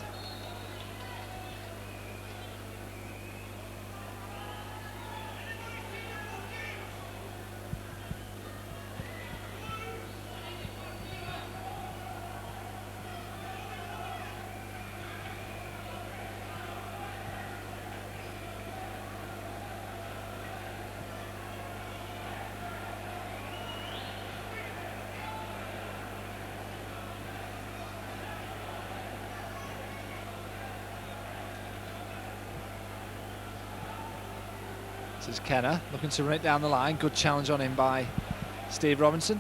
This is Kenner looking to run it down the line. Good challenge on him by Steve Robinson.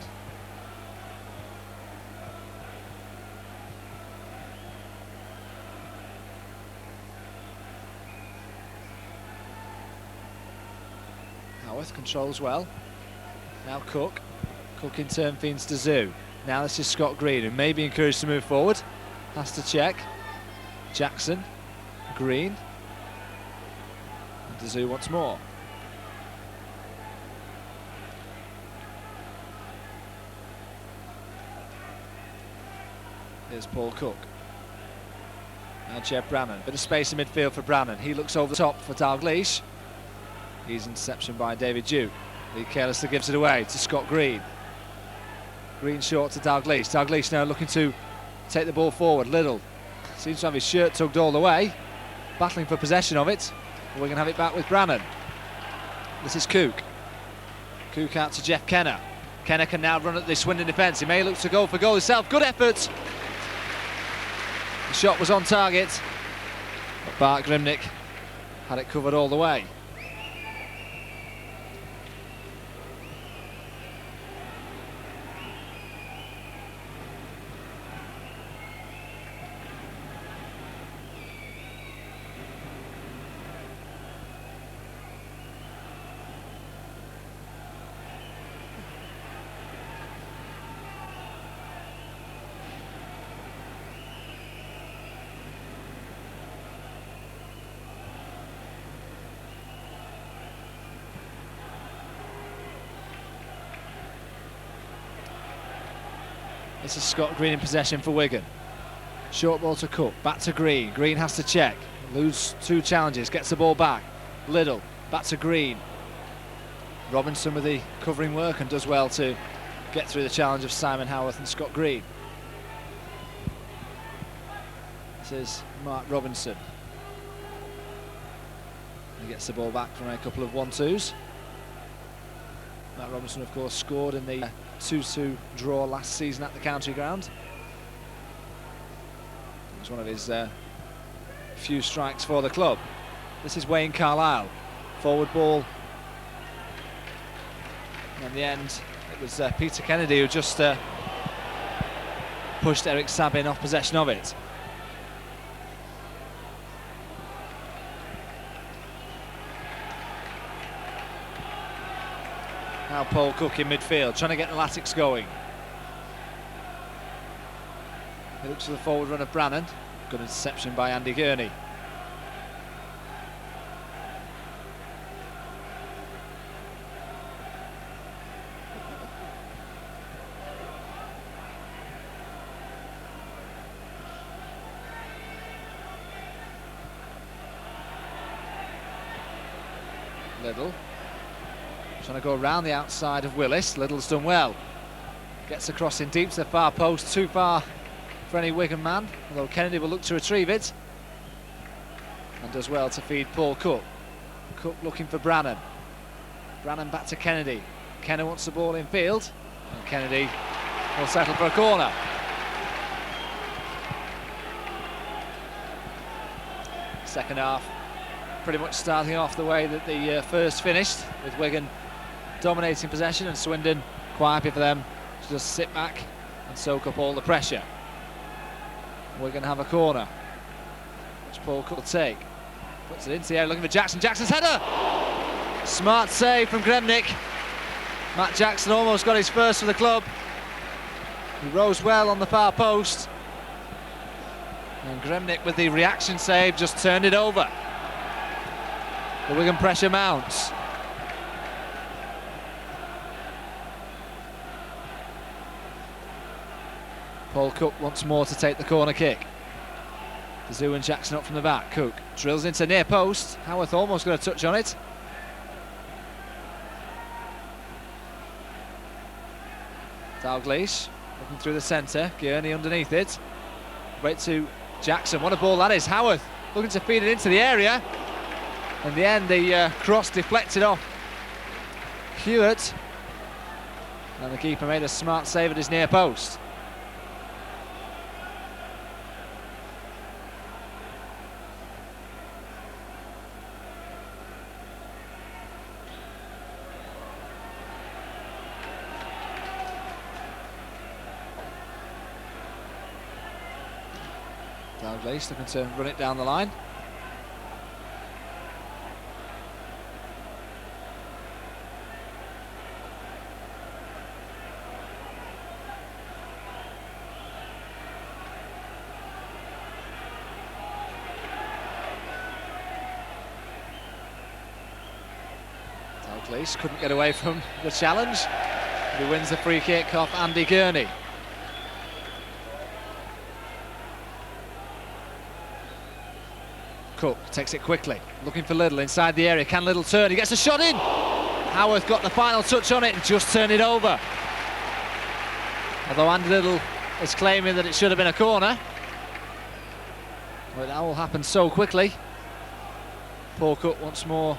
Howarth controls well. Now Cook. Cook in turn feeds to Zoo. Now this is Scott Green, who may be encouraged to move forward. Has to check. Jackson. Green. And to Zoo once more. Here's Paul Cook. Now Jeb Brannan. Bit of space in midfield for Brannan. He looks over the top for Dalglish. He's interception by David Duke. He carelessly gives it away to Scott Green. Green short to Dalglish. Dalglish now looking to take the ball forward. Liddell seems to have his shirt tugged all the way. Battling for possession of it. We're going to have it back with Brannan. This is Cook. Cook out to Jeff Kenner. Kenner can now run at the Swindon defence. He may look to go for goal himself. Good effort. The shot was on target, but Bart Grimnick had it covered all the way. This is Scott Green in possession for Wigan. Short ball to Cook, back to Green. Green has to check, lose 2 challenges, gets the ball back. Liddell, back to Green. Robinson with the covering work and does well to get through the challenge of Simon Howarth and Scott Green. This is Mark Robinson. He gets the ball back from a couple of 1-2s. Mark Robinson, of course, scored in the 2-2 draw last season at the County Ground. It was one of his few strikes for the club. This is Wayne Carlisle. Forward ball. In the end, it was Peter Kennedy who just pushed Eric Sabin off possession of it. Now Paul Cook in midfield, trying to get the Latics going. He looks for the forward run of Brannan. Good interception by Andy Gurney. Liddell trying to go around the outside of Willis. Liddell's done well. Gets across in deep to the far post, too far for any Wigan man, although Kennedy will look to retrieve it. And does well to feed Paul Cook. Cook looking for Brannan. Brannan back to Kennedy. Kennedy wants the ball in field, and Kennedy will settle for a corner. Second half pretty much starting off the way that the first finished, with Wigan dominating possession and Swindon quite happy for them to just sit back and soak up all the pressure. Wigan have a corner, which Paul Cook will take. Puts it into the air looking for Jackson. Jackson's header! Smart save from Gremnick. Matt Jackson almost got his first for the club. He rose well on the far post. And Gremnick with the reaction save just turned it over. The Wigan pressure mounts. Paul Cook once more to take the corner kick. Kazoo and Jackson up from the back. Cook drills into near post. Howarth almost got a touch on it. Dalglish looking through the centre. Gurney underneath it. Wait to Jackson. What a ball that is. Howarth looking to feed it into the area. In the end, the cross deflected off Hewitt. And the keeper made a smart save at his near post. Dalglish looking to run it down the line. Dalglish couldn't get away from the challenge. He wins the free kick off Andy Gurney. Cook takes it quickly, looking for Liddell inside the area. Can Liddell turn? He gets a shot in! Howarth got the final touch on it and just turned it over. Although Andy Liddell is claiming that it should have been a corner. But that all happened so quickly. Paul Cook once more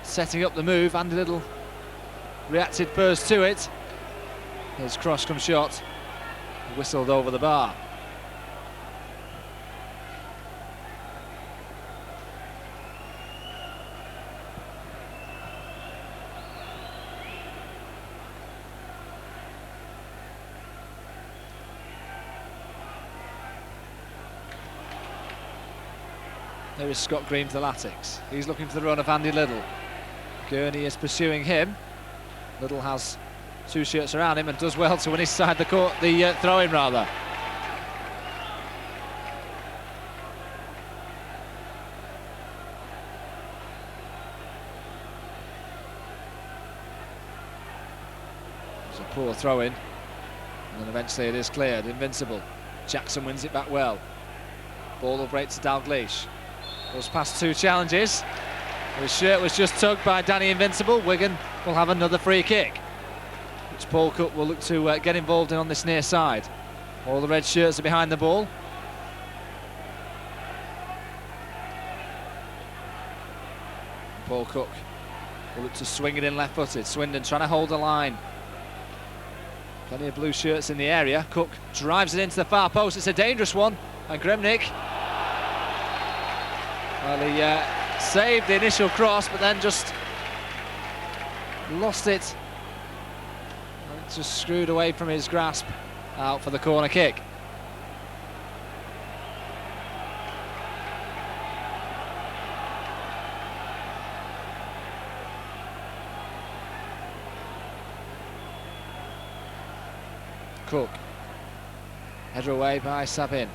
setting up the move. Andy Liddell reacted first to it. His cross come shot, whistled over the bar. There is Scott Green for the Latics. He's looking for the run of Andy Liddell. Gurney is pursuing him. Liddell has 2 shirts around him and does well to win his side the throw-in rather. It's a poor throw-in. And eventually it is cleared. Invincible. Jackson wins it back well. Ball will break to Dalglish. Goes past 2 challenges. His shirt was just tugged by Danny Invincible. Wigan will have another free kick, which Paul Cook will look to get involved in on this near side. All the red shirts are behind the ball. Paul Cook will look to swing it in left-footed. Swindon trying to hold the line. Plenty of blue shirts in the area. Cook drives it into the far post. It's a dangerous one. And Gremnick, well, he saved the initial cross, but then just lost it. It's just screwed away from his grasp, out for the corner kick. Cook, header away by Sabin.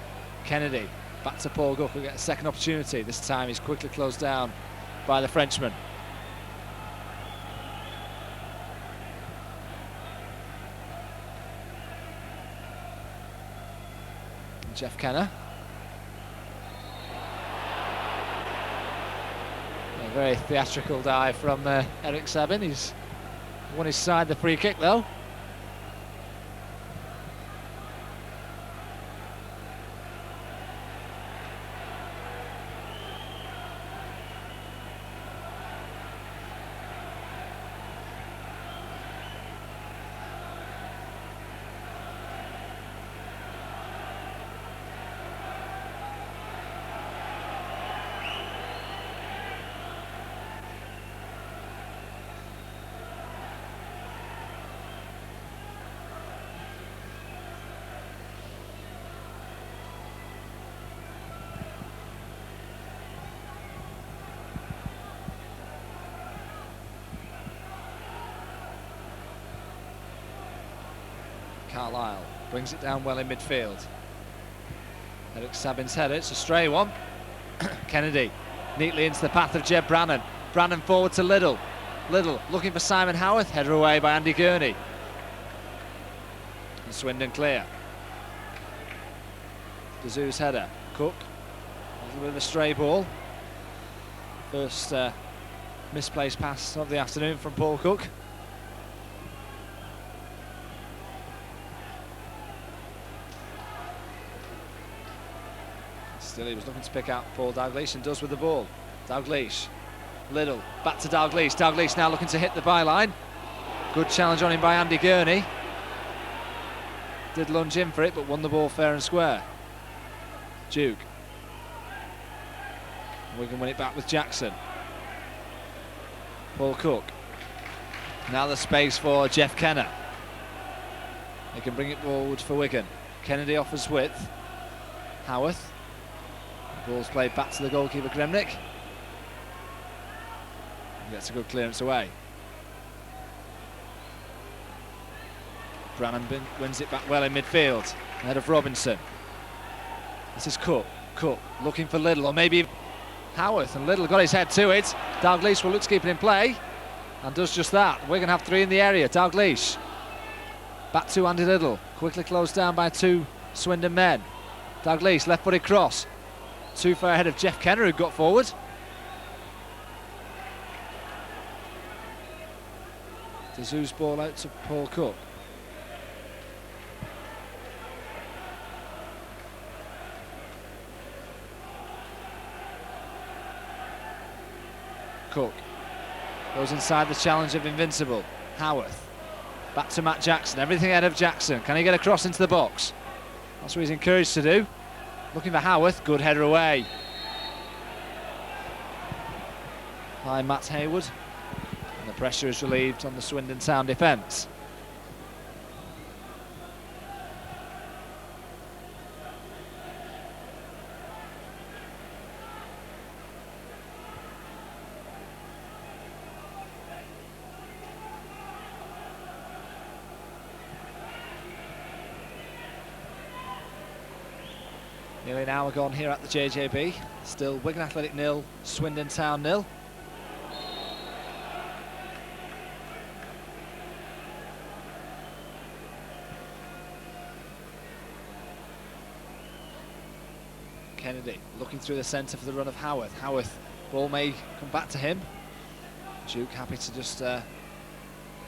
Kennedy, back to Paul Cook, will get a second opportunity. This time he's quickly closed down by the Frenchman. Jeff Kenner. A very theatrical dive from Eric Sabin. He's won his side the free kick though. Carlisle brings it down well in midfield. Eric Sabin's header, it's a stray one. Kennedy neatly into the path of Jeb Brannan. Brannan forward to Liddell. Liddell looking for Simon Howarth, header away by Andy Gurney. And Swindon clear. Dazou's header. Cook, a little bit of a stray ball. First misplaced pass of the afternoon from Paul Cook. Still, he was looking to pick out Paul Dalglish and does with the ball. Dalglish, Liddell, back to Dalglish. Dalglish now looking to hit the byline. Good challenge on him by Andy Gurney. Did lunge in for it, but won the ball fair and square. Duke. We can win it back with Jackson. Paul Cook. Now the space for Jeff Kenner. They can bring it forward for Wigan. Kennedy offers width. Howarth. Ball's played back to the goalkeeper Gremnick. Gets a good clearance away. Brannan wins it back well in midfield, ahead of Robinson. This is Cook. Cook looking for Liddell, or maybe Howarth, and Liddell got his head to it. Dalglish will look to keep it in play, and does just that. We're going to have 3 in the area. Dalglish. Back to Andy Liddell, quickly closed down by 2 Swindon men. Dalglish, left-footed cross. Too far ahead of Jeff Kenner, who got forward. Dazou's ball out to Paul Cook. Cook goes inside the challenge of Invincible. Howarth, back to Matt Jackson, everything ahead of Jackson. Can he get across into the box? That's what he's encouraged to do. Looking for Howarth, good header away by Matt Hayward. And the pressure is relieved on the Swindon Town defence. Nearly an hour gone here at the JJB. Still Wigan Athletic 0, Swindon Town 0. looking through the centre for the run of Howarth. Howarth, ball may come back to him. Duke happy to just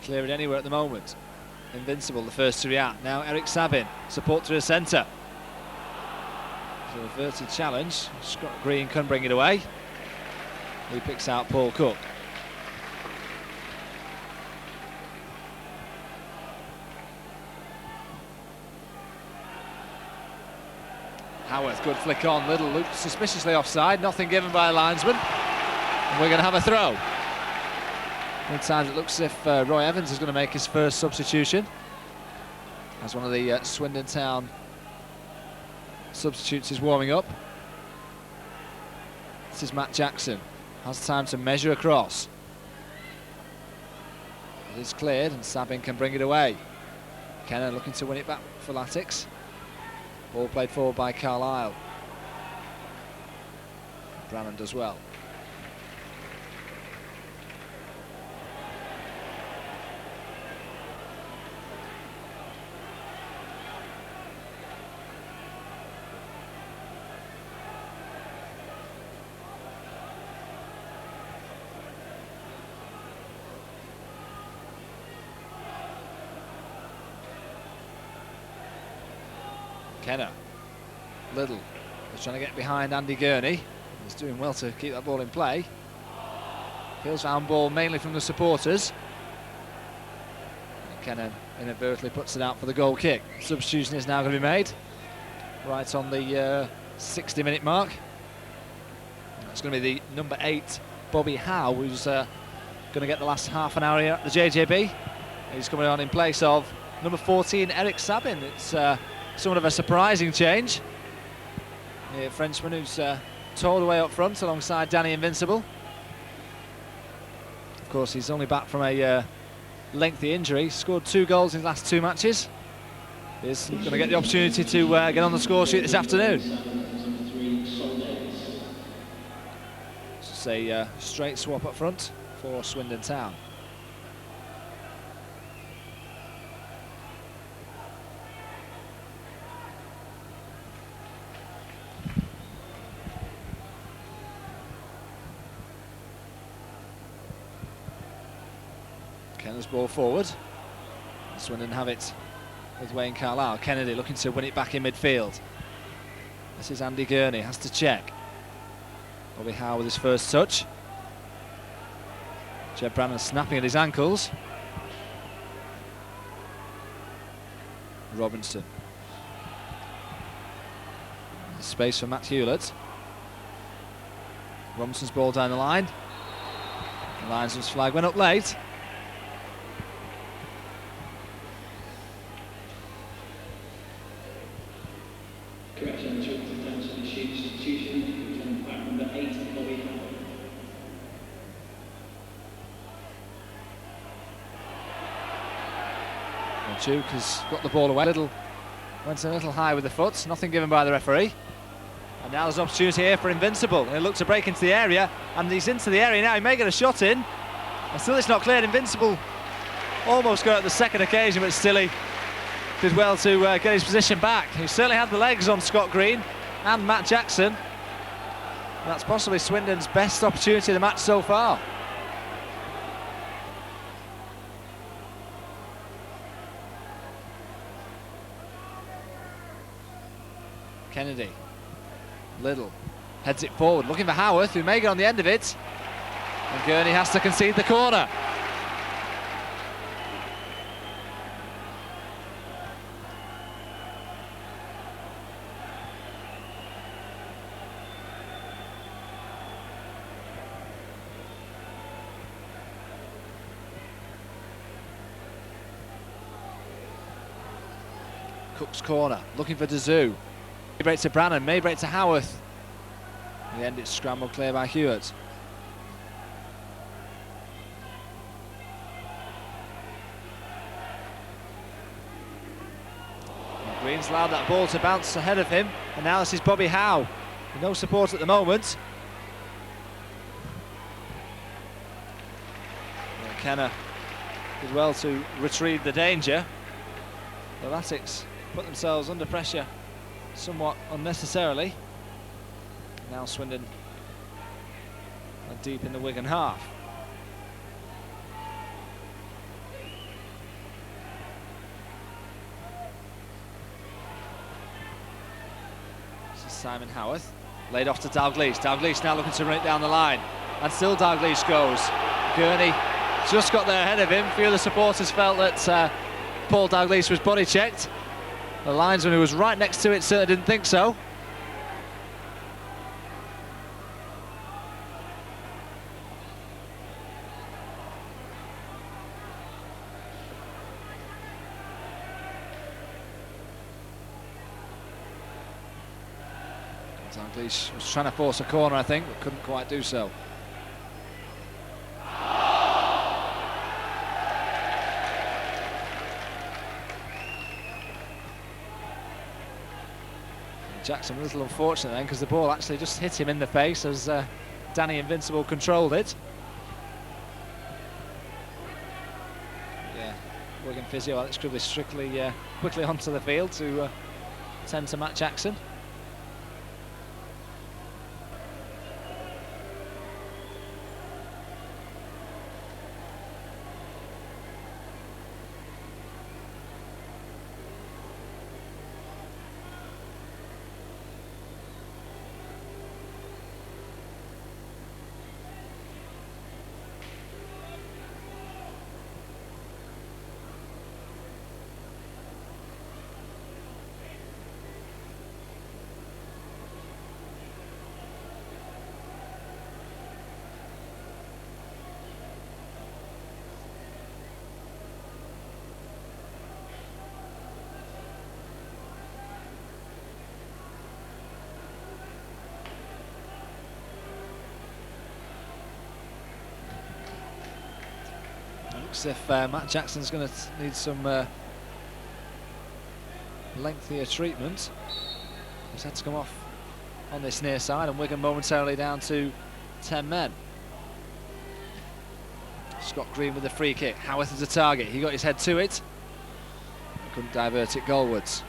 clear it anywhere at the moment. Invincible, the first to react. Now Eric Sabin, support through the centre. It's an averted challenge. Scott Green can bring it away. He picks out Paul Cook. Howarth, good flick on. Little looked suspiciously offside. Nothing given by a linesman. And we're going to have a throw. Sometimes it looks as if Roy Evans is going to make his first substitution as one of the Swindon Town substitutes is warming up. This is Matt Jackson. Has time to measure across. It is cleared and Sabin can bring it away. Kenner looking to win it back for Latics. Ball played forward by Carlisle. Brannan does well. Kenner, Little is trying to get behind Andy Gurney. He's doing well to keep that ball in play. Hills found ball mainly from the supporters. And Kenner inadvertently puts it out for the goal kick. Substitution is now going to be made right on the 60-minute mark. It's going to be the number 8, Bobby Howe, who's going to get the last half an hour here at the JJB. He's coming on in place of number 14, Eric Sabin. It's somewhat of a surprising change. The Frenchman who's tore away up front alongside Danny Invincible. Of course, he's only back from a lengthy injury. Scored 2 goals in his last 2 matches. He's going to get the opportunity to get on the score sheet this afternoon. It's a straight swap up front for Swindon Town. Kenner's ball forward. Swindon have it with Wayne Carlisle. Kennedy looking to win it back in midfield. This is Andy Gurney, has to check. Bobby Howe with his first touch. Jeb Brannan snapping at his ankles. Robinson. Space for Matt Hewlett. Robinson's ball down the line. The linesman's flag went up late. Duke has got the ball away. Went a little high with the foot, nothing given by the referee. And now there's an opportunity here for Invincible. He'll look to break into the area, and he's into the area now. He may get a shot in, and still it's not cleared. Invincible almost got at the second occasion, but still he did well to get his position back. He certainly had the legs on Scott Green and Matt Jackson. That's possibly Swindon's best opportunity of the match so far. Kennedy, Little, heads it forward, looking for Howarth, who may get on the end of it. And Gurney has to concede the corner. Cook's corner, looking for Dazoo. May break to Brannan, may break to Howarth. In the end it's scrambled clear by Hewitt. And Green's allowed that ball to bounce ahead of him, and now this is Bobby Howe. With no support at the moment. Well, Kenner did well to retrieve the danger. The Latics put themselves under pressure somewhat unnecessarily. Now Swindon are deep in the Wigan half. This is Simon Howarth, laid off to Dalglish. Dalglish now looking to run it down the line, and still Dalglish goes. Gurney just got there ahead of him. A few of the supporters felt that Paul Dalglish was body checked. The linesman who was right next to it certainly didn't think so. Dalglish was trying to force a corner, I think, but couldn't quite do so. Jackson was a little unfortunate then, because the ball actually just hit him in the face as Danny Invincible controlled it. Yeah, Wigan physio Alex quickly onto the field to tend to Matt Jackson. Looks as if Matt Jackson's going to need some lengthier treatment. He's had to come off on this near side, and Wigan momentarily down to 10 men. Scott Green with the free kick. Howarth is a target. He got his head to it. Couldn't divert it goalwards.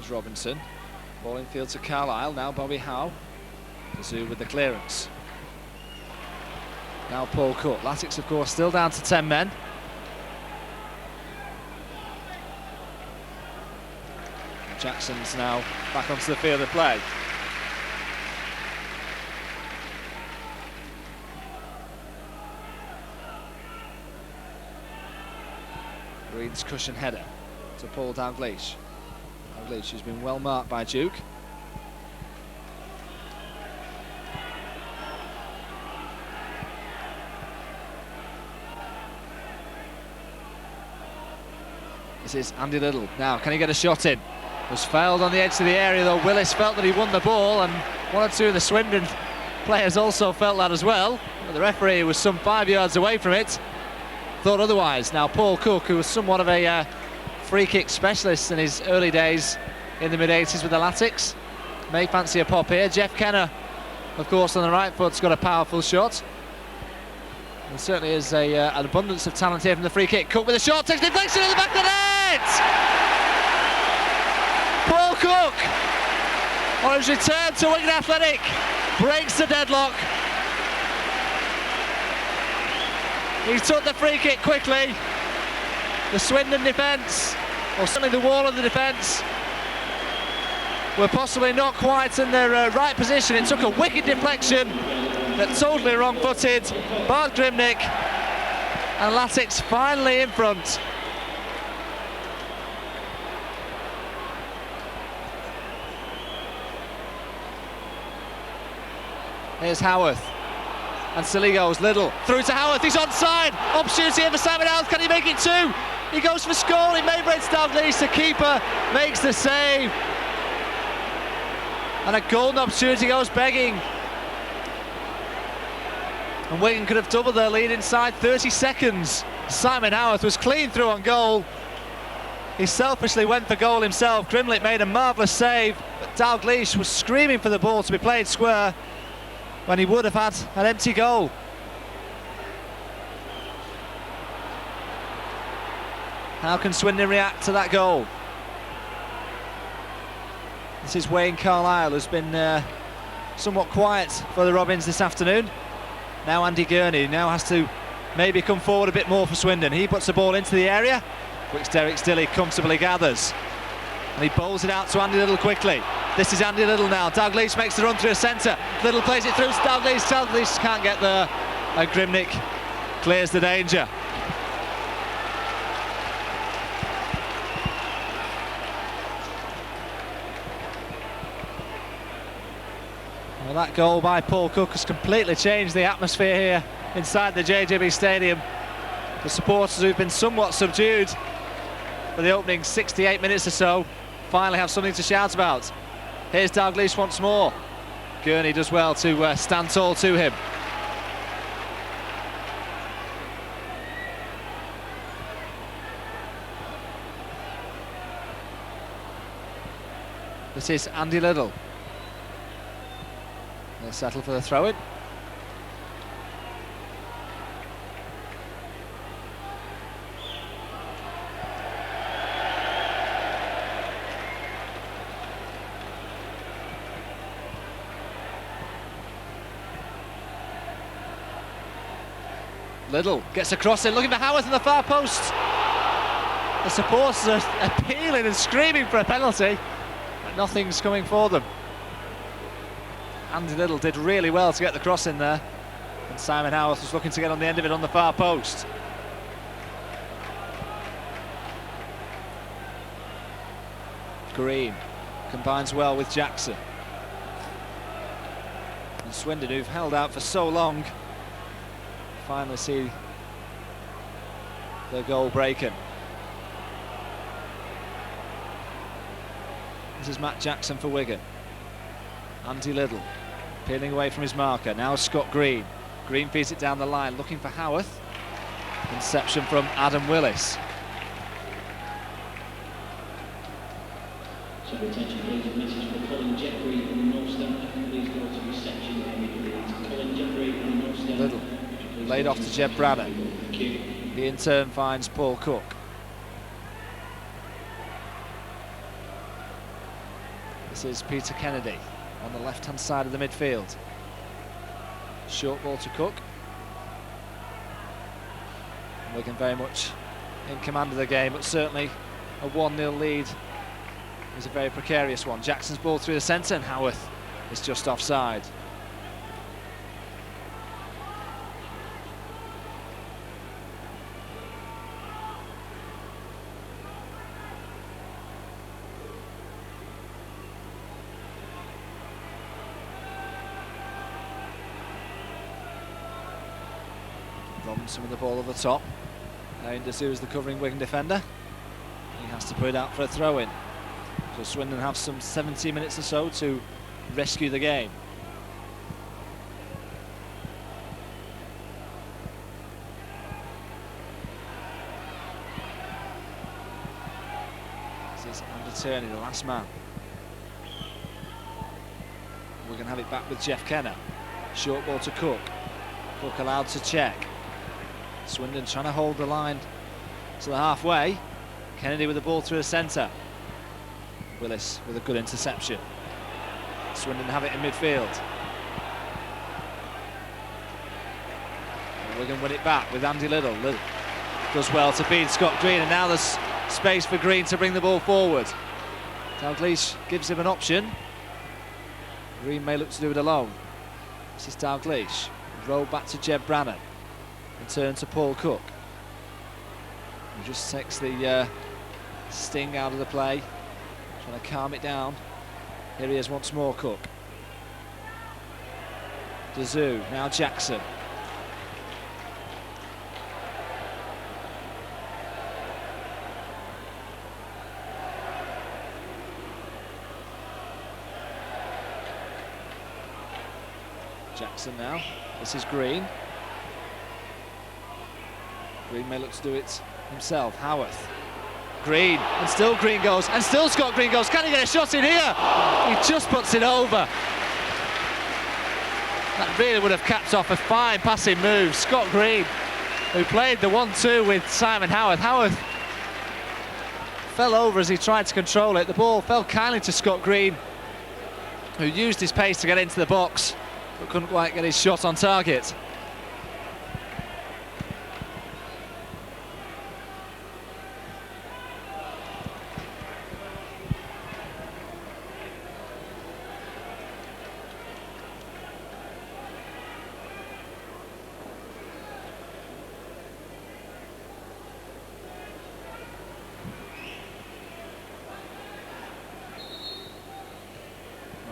Robinson, ball in field to Carlisle, now Bobby Howe. Kazoo with the clearance. Now Paul Cook. Latics, of course, still down to 10 men. Jackson's now back onto the field of play. Green's cushion header to Paul Dalglish. Dalglish has been well marked by Duke. This is Andy Little. Now, can he get a shot in? Was fouled on the edge of the area, though. Willis felt that he won the ball, and one or two of the Swindon players also felt that as well. But the referee was some 5 yards away from it, thought otherwise. Now, Paul Cook, who was somewhat of a free kick specialist in his early days in the mid-80s with the Latics, may fancy a pop here. Jeff Kenner, of course, on the right foot's got a powerful shot. There certainly is an abundance of talent here from the free kick. Cook with a shot, takes deflection in the back of the net! Paul Cook, on his return to Wigan Athletic, breaks the deadlock. He took the free kick quickly. The Swindon defence, or certainly the wall of the defence, were possibly not quite in their right position. It took a wicked deflection that totally wrong-footed Bart Grimnick, and Latics finally in front. Here's Howarth, and still he goes. Little through to Howarth, he's onside. Opportunity here for Simon Howarth, can he make it two? He goes for score, he made Red Dalglish, the keeper makes the save. And a golden opportunity goes begging. And Wigan could have doubled their lead inside 30 seconds. Simon Howarth was clean through on goal. He selfishly went for goal himself. Grimlich made a marvellous save, but Dalglish was screaming for the ball to be played square when he would have had an empty goal. How can Swindon react to that goal? This is Wayne Carlisle, who's been somewhat quiet for the Robins this afternoon. Now Andy Gurney now has to maybe come forward a bit more for Swindon. He puts the ball into the area, which Derek Stilley comfortably gathers. And he bowls it out to Andy Little quickly. This is Andy Little now. Dalglish makes the run through a centre. Little plays it through to Dalglish. Dalglish can't get there. And Grimlich clears the danger. Well, that goal by Paul Cook has completely changed the atmosphere here inside the JJB Stadium. The supporters who've been somewhat subdued for the opening 68 minutes or so finally have something to shout about. Here's Dalglish once more. Gurney does well to stand tall to him. This is Andy Little. They'll settle for the throw-in. Little gets across it, looking for Howarth in the far post. The supporters are appealing and screaming for a penalty, but nothing's coming for them. Andy Little did really well to get the cross in there, and Simon Howarth was looking to get on the end of it on the far post. Green combines well with Jackson. And Swindon, who've held out for so long, finally see the goal breaking. This is Matt Jackson for Wigan. Andy Little peeling away from his marker. Now Scott Green. Green feeds it down the line, looking for Howarth. Interception from Adam Willis. So attention please, a message for Colin Jeffrey from North Stand. Please go to reception area. Colin Jeffrey from North Stand. Little laid off to Jeb Brannan. He in turn finds Paul Cook. This is Peter Kennedy on the left-hand side of the midfield. Short ball to Cook. Wigan very much in command of the game, but certainly a 1-0 lead is a very precarious one. Jackson's ball through the centre, and Howarth is just offside. Robinson with the ball at the top. Now Indasu is the covering Wigan defender. He has to put it out for a throw-in. So Swindon have some 70 minutes or so to rescue the game. This is Andy Turney, the last man. We're going to have it back with Jeff Kenner. Short ball to Cook. Cook allowed to check. Swindon trying to hold the line to the halfway. Kennedy with the ball through the centre. Willis with a good interception. Swindon have it in midfield. Wigan win it back with Andy Little. Little does well to beat Scott Green, and now there's space for Green to bring the ball forward. Dalglish gives him an option. Green may look to do it alone. This is Dalglish. Roll back to Jeb Brannan. And turn to Paul Cook. He just takes the sting out of the play, trying to calm it down. Here he is once more, Cook. Dazoo, now Jackson. Jackson now. This is Green. Green may look to do it himself. Howarth. Green, and still Green goes, and still Scott Green goes. Can he get a shot in here? He just puts it over. That really would have capped off a fine passing move. Scott Green, who played the 1-2 with Simon Howarth. Howarth fell over as he tried to control it. The ball fell kindly to Scott Green, who used his pace to get into the box, but couldn't quite get his shot on target.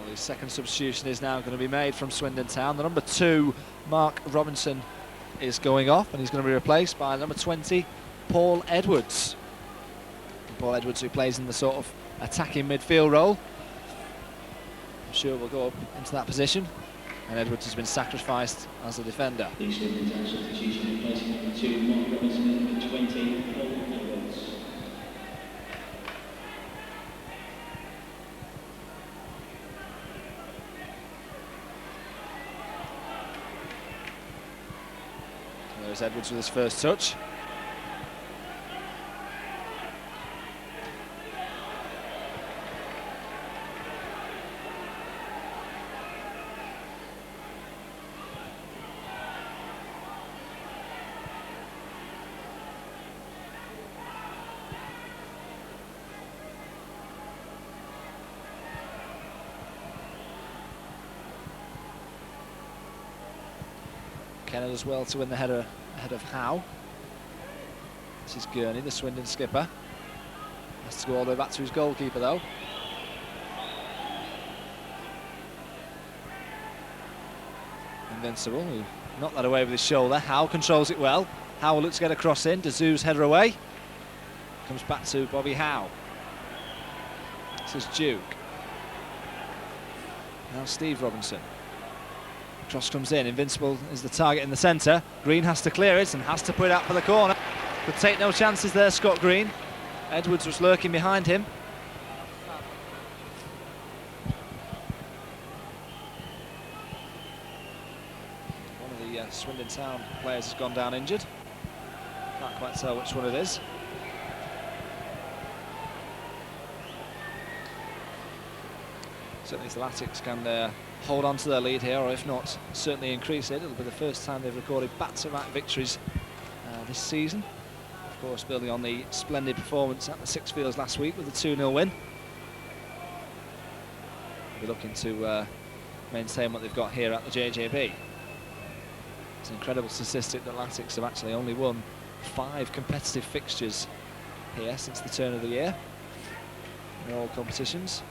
The second substitution is now going to be made from Swindon Town. The number 2, Mark Robinson, is going off, and he's going to be replaced by number 20, Paul Edwards. And Paul Edwards, who plays in the sort of attacking midfield role. I'm sure we'll go up into that position. And Edwards has been sacrificed as a defender. The Swindon Town substitution replacing number 2, Mark Robinson, and number 20, Paul Edwards. There's Edwards with his first touch. Kennard as well to win the header ahead of Howe. This is Gurney, the Swindon skipper. Has to go all the way back to his goalkeeper though. Invincible, who knocked that away with his shoulder. Howe controls it well. Howe will look to get a cross in. Dazou's header away. Comes back to Bobby Howe. This is Duke. Now Steve Robinson. Cross comes in, Invincible is the target in the centre. Green has to clear it and has to put it out for the corner. Could take no chances there, Scott Green. Edwards was lurking behind him. One of the Swindon Town players has gone down injured. Can't quite tell which one it is. Certainly if the Latics can hold on to their lead here, or if not, certainly increase it. It'll be the first time they've recorded back-to-back victories this season. Of course, building on the splendid performance at the Sixfields last week with a 2-0 win. They'll be looking to maintain what they've got here at the JJB. It's an incredible statistic that Latics have actually only won 5 competitive fixtures here since the turn of the year in all competitions,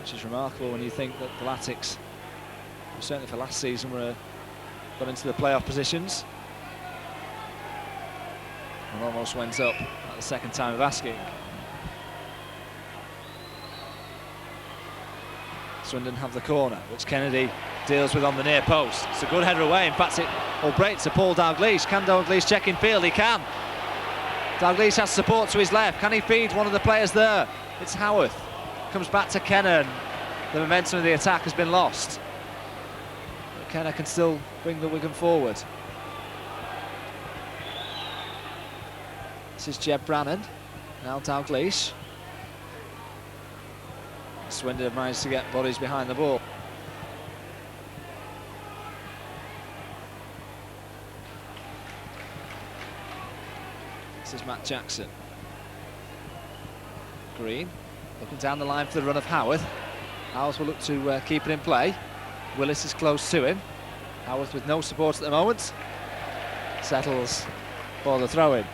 which is remarkable when you think that the Latics, certainly for last season, got into the playoff positions and almost went up at the second time of asking. Swindon have the corner, which Kennedy deals with on the near post. It's a good header away. In fact, it will break to Paul Dalglish. Can Dalglish check in field? He can. Dalglish has support to his left. Can he feed one of the players there? It's Howarth. Comes back to Kenner. The momentum of the attack has been lost. But Kenner can still bring the Wigan forward. This is Jeb Brannan. Now Dalglish. Swindon have managed to get bodies behind the ball. This is Matt Jackson. Green looking down the line for the run of Howarth. Howarth will look to keep it in play. Willis is close to him. Howarth with no support at the moment. Settles for the throw-in.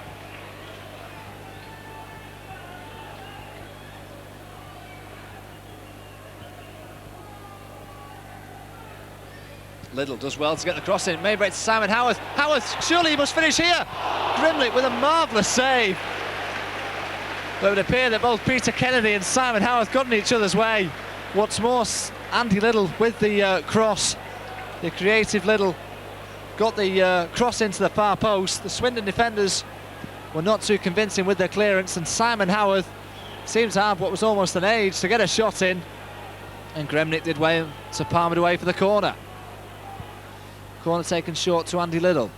Liddell does well to get the cross in. May break to Simon Howarth. Howarth, surely he must finish here. Grimlett with a marvellous save. But it would appear that both Peter Kennedy and Simon Howarth got in each other's way. What's more, Andy Liddell with the cross. The creative Liddell got the cross into the far post. The Swindon defenders were not too convincing with their clearance, and Simon Howarth seemed to have what was almost an age to get a shot in, and Gremnick did well to palm it away for the corner. Corner taken short to Andy Liddell.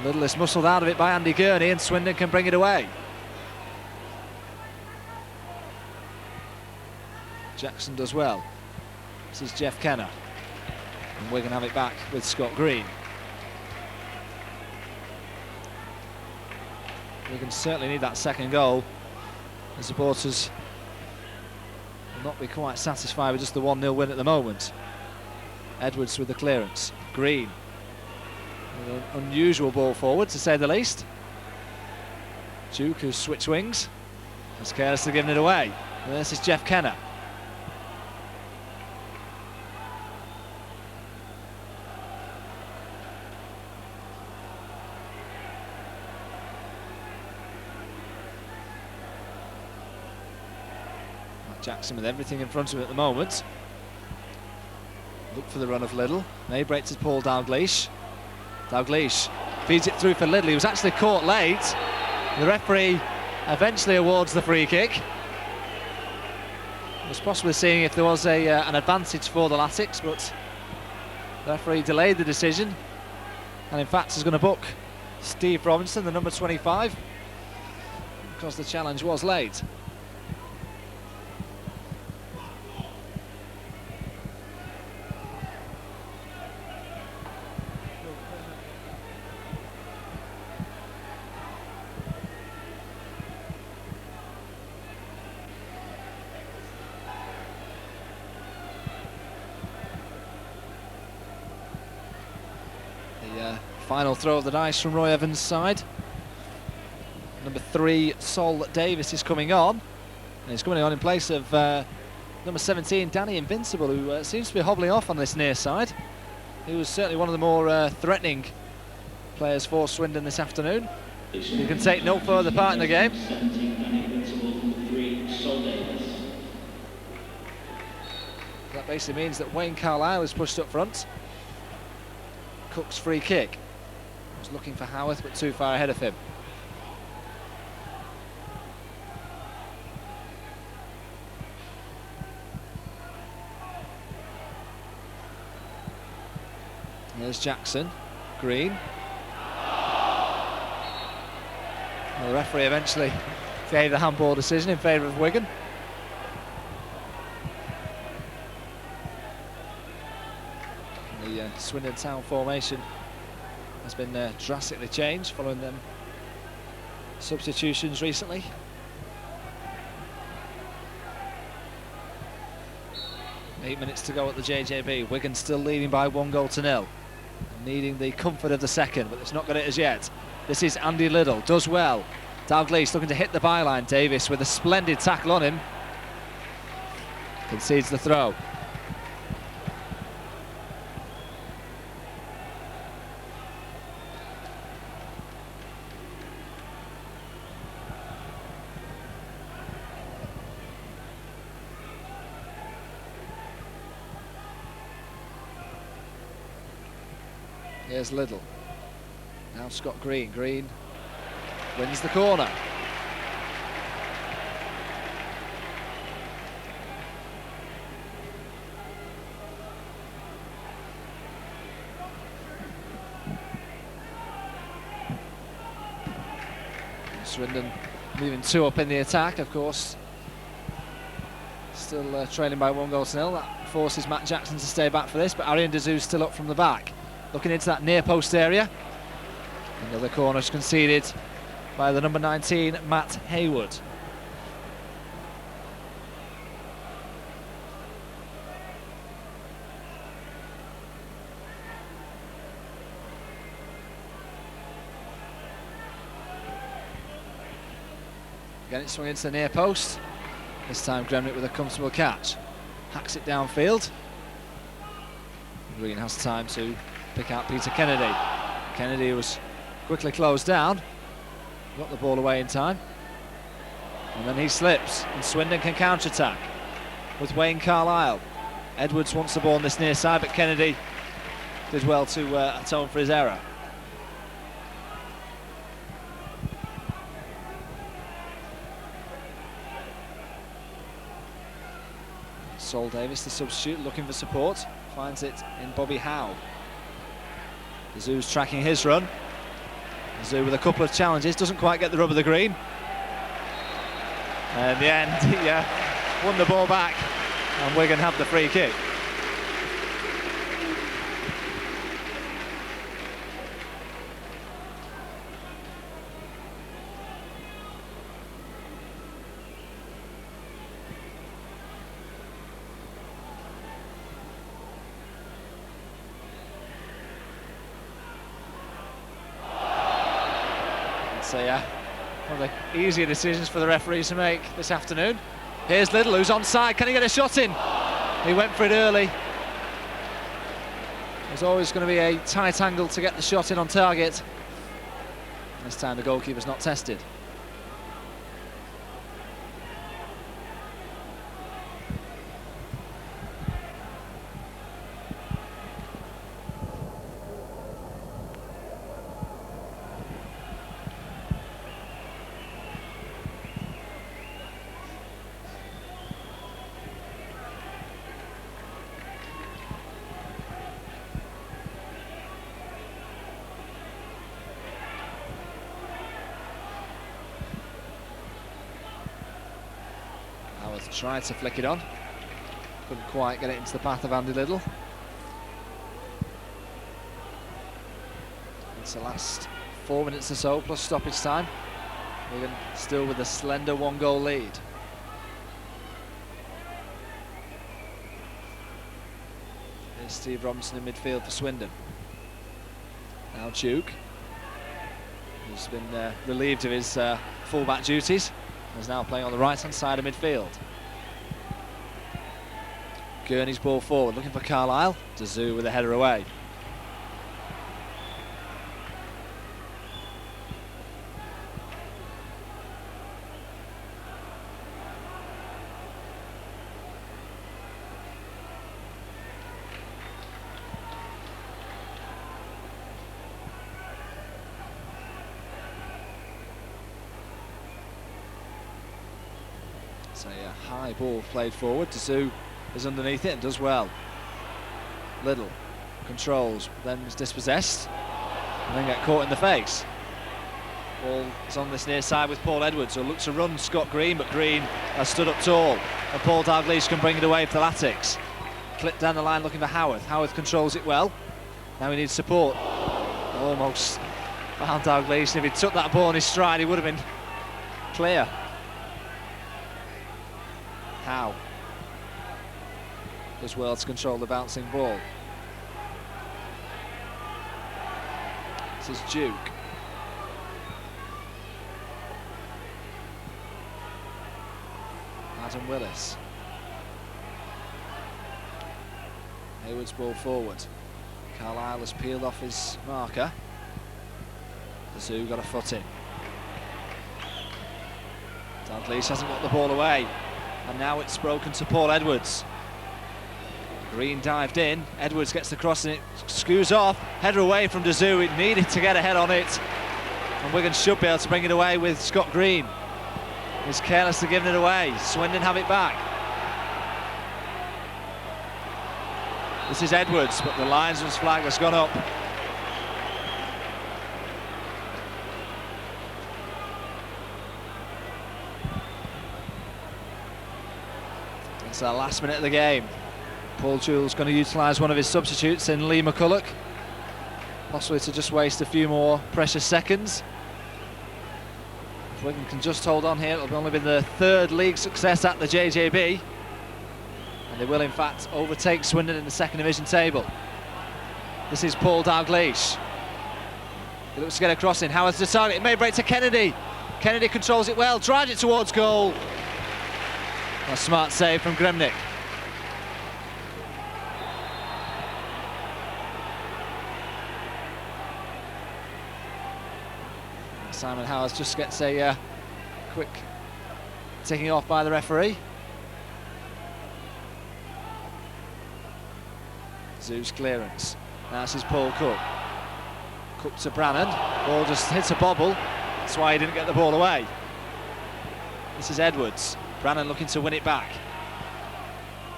Liddell is muscled out of it by Andy Gurney, and Swindon can bring it away. Jackson does well. This is Jeff Kenner, and Wigan have it back with Scott Green. Wigan certainly need that second goal. The supporters will not be quite satisfied with just the 1-0 win at the moment. Edwards with the clearance. Green. An unusual ball forward, to say the least. Duke, who's switched wings, is carelessly giving it away. And this is Jeff Kenner. Jackson with everything in front of him at the moment. Look for the run of Liddell. May breaks to Paul Dalgleish. Dalgleish feeds it through for Liddell. He was actually caught late. The referee eventually awards the free kick. He was possibly seeing if there was an advantage for the Latics, but the referee delayed the decision, and in fact is going to book Steve Robinson, the number 25, because the challenge was late. Final throw of the dice from Roy Evans' side. Number 3, Sol Davis, is coming on. And he's coming on in place of number 17, Danny Invincible, who seems to be hobbling off on this near side. He was certainly one of the more threatening players for Swindon this afternoon. He can take no further part in the game. That basically means that Wayne Carlisle is pushed up front. Cook's free kick. Was looking for Howarth, but too far ahead of him. There's Jackson. Green. Well, the referee eventually gave the handball decision in favour of Wigan. The Swindon Town formation has been drastically changed following them substitutions recently. Eight minutes to go at the JJB. Wigan still leading by 1-0, needing the comfort of the second, but it's not got it as yet. This is Andy Liddell, does well. Dalgleish looking to hit the byline. Davis with a splendid tackle on him. Concedes the throw. Here's Liddell. Now Scott Green. Green wins the corner. Swindon moving 2 up in the attack, of course. Still trailing by 1-0. That forces Matt Jackson to stay back for this, but Arian Dazou's still up from the back. Looking into that near post area. Another corner is conceded by the number 19, Matt Hayward. Again, it's swung into the near post. This time Gremnick with a comfortable catch. Hacks it downfield. Green has time to pick out Peter Kennedy. Kennedy was quickly closed down. Got the ball away in time. And then he slips, and Swindon can counter-attack with Wayne Carlisle. Edwards wants the ball on this near side, but Kennedy did well to atone for his error. Sol Davis, the substitute, looking for support, finds it in Bobby Howe. Zoo's tracking his run. Zoo with a couple of challenges, doesn't quite get the rub of the green. And in the end, he won the ball back, and Wigan have the free kick. So one of the easier decisions for the referees to make this afternoon. Here's Little, who's onside. Can he get a shot in? He went for it early. There's always going to be a tight angle to get the shot in on target. This time the goalkeeper's not tested. Tried to flick it on, couldn't quite get it into the path of Andy Liddell. It's the last 4 minutes or so plus stoppage time. Wigan still with a slender 1-goal lead. Here's Steve Robinson in midfield for Swindon. Now Duke, who's been relieved of his full-back duties, is now playing on the right-hand side of midfield. Gurney's ball forward, looking for Carlisle. Dazoo with a header away. So high ball played forward. Dazoo is underneath it and does well. Liddell controls, then is dispossessed, and then get caught in the face. Ball is on this near side with Paul Edwards, who looks to run Scott Green, but Green has stood up tall, and Paul Dalglish can bring it away for the Latics. Clipped down the line looking for Howarth. Howarth controls it well. Now he needs support. Almost found Dalglish. If he took that ball in his stride, he would have been clear. Howe does well to control the bouncing ball. This is Duke. Adam Willis. Hayward's ball forward. Carlisle has peeled off his marker. The Zoo got a foot in. Dalglish hasn't got the ball away. And now it's broken to Paul Edwards. Green dived in, Edwards gets the cross and it skews off. Header away from Dazoo, it needed to get a head on it. And Wigan should be able to bring it away with Scott Green. He's careless to giving it away. Swindon have it back. This is Edwards, but the linesman's flag has gone up. It's the last minute of the game. Paul Jewell's going to utilise one of his substitutes in Lee McCulloch, possibly to just waste a few more precious seconds. If Wigan can just hold on here, it'll only be the 3rd league success at the JJB, and they will in fact overtake Swindon in the 2nd division table. This is Paul Dalglish. He looks to get a cross in. Howard's the target. It may break to Kennedy. Kennedy controls it well, drives it towards goal. A smart save from Gremnick. Simon Howard just gets a quick ticking off by the referee. Zoo's clearance. Now this is Paul Cook. Cook to Brannan. Ball just hits a bobble. That's why he didn't get the ball away. This is Edwards. Brannan looking to win it back.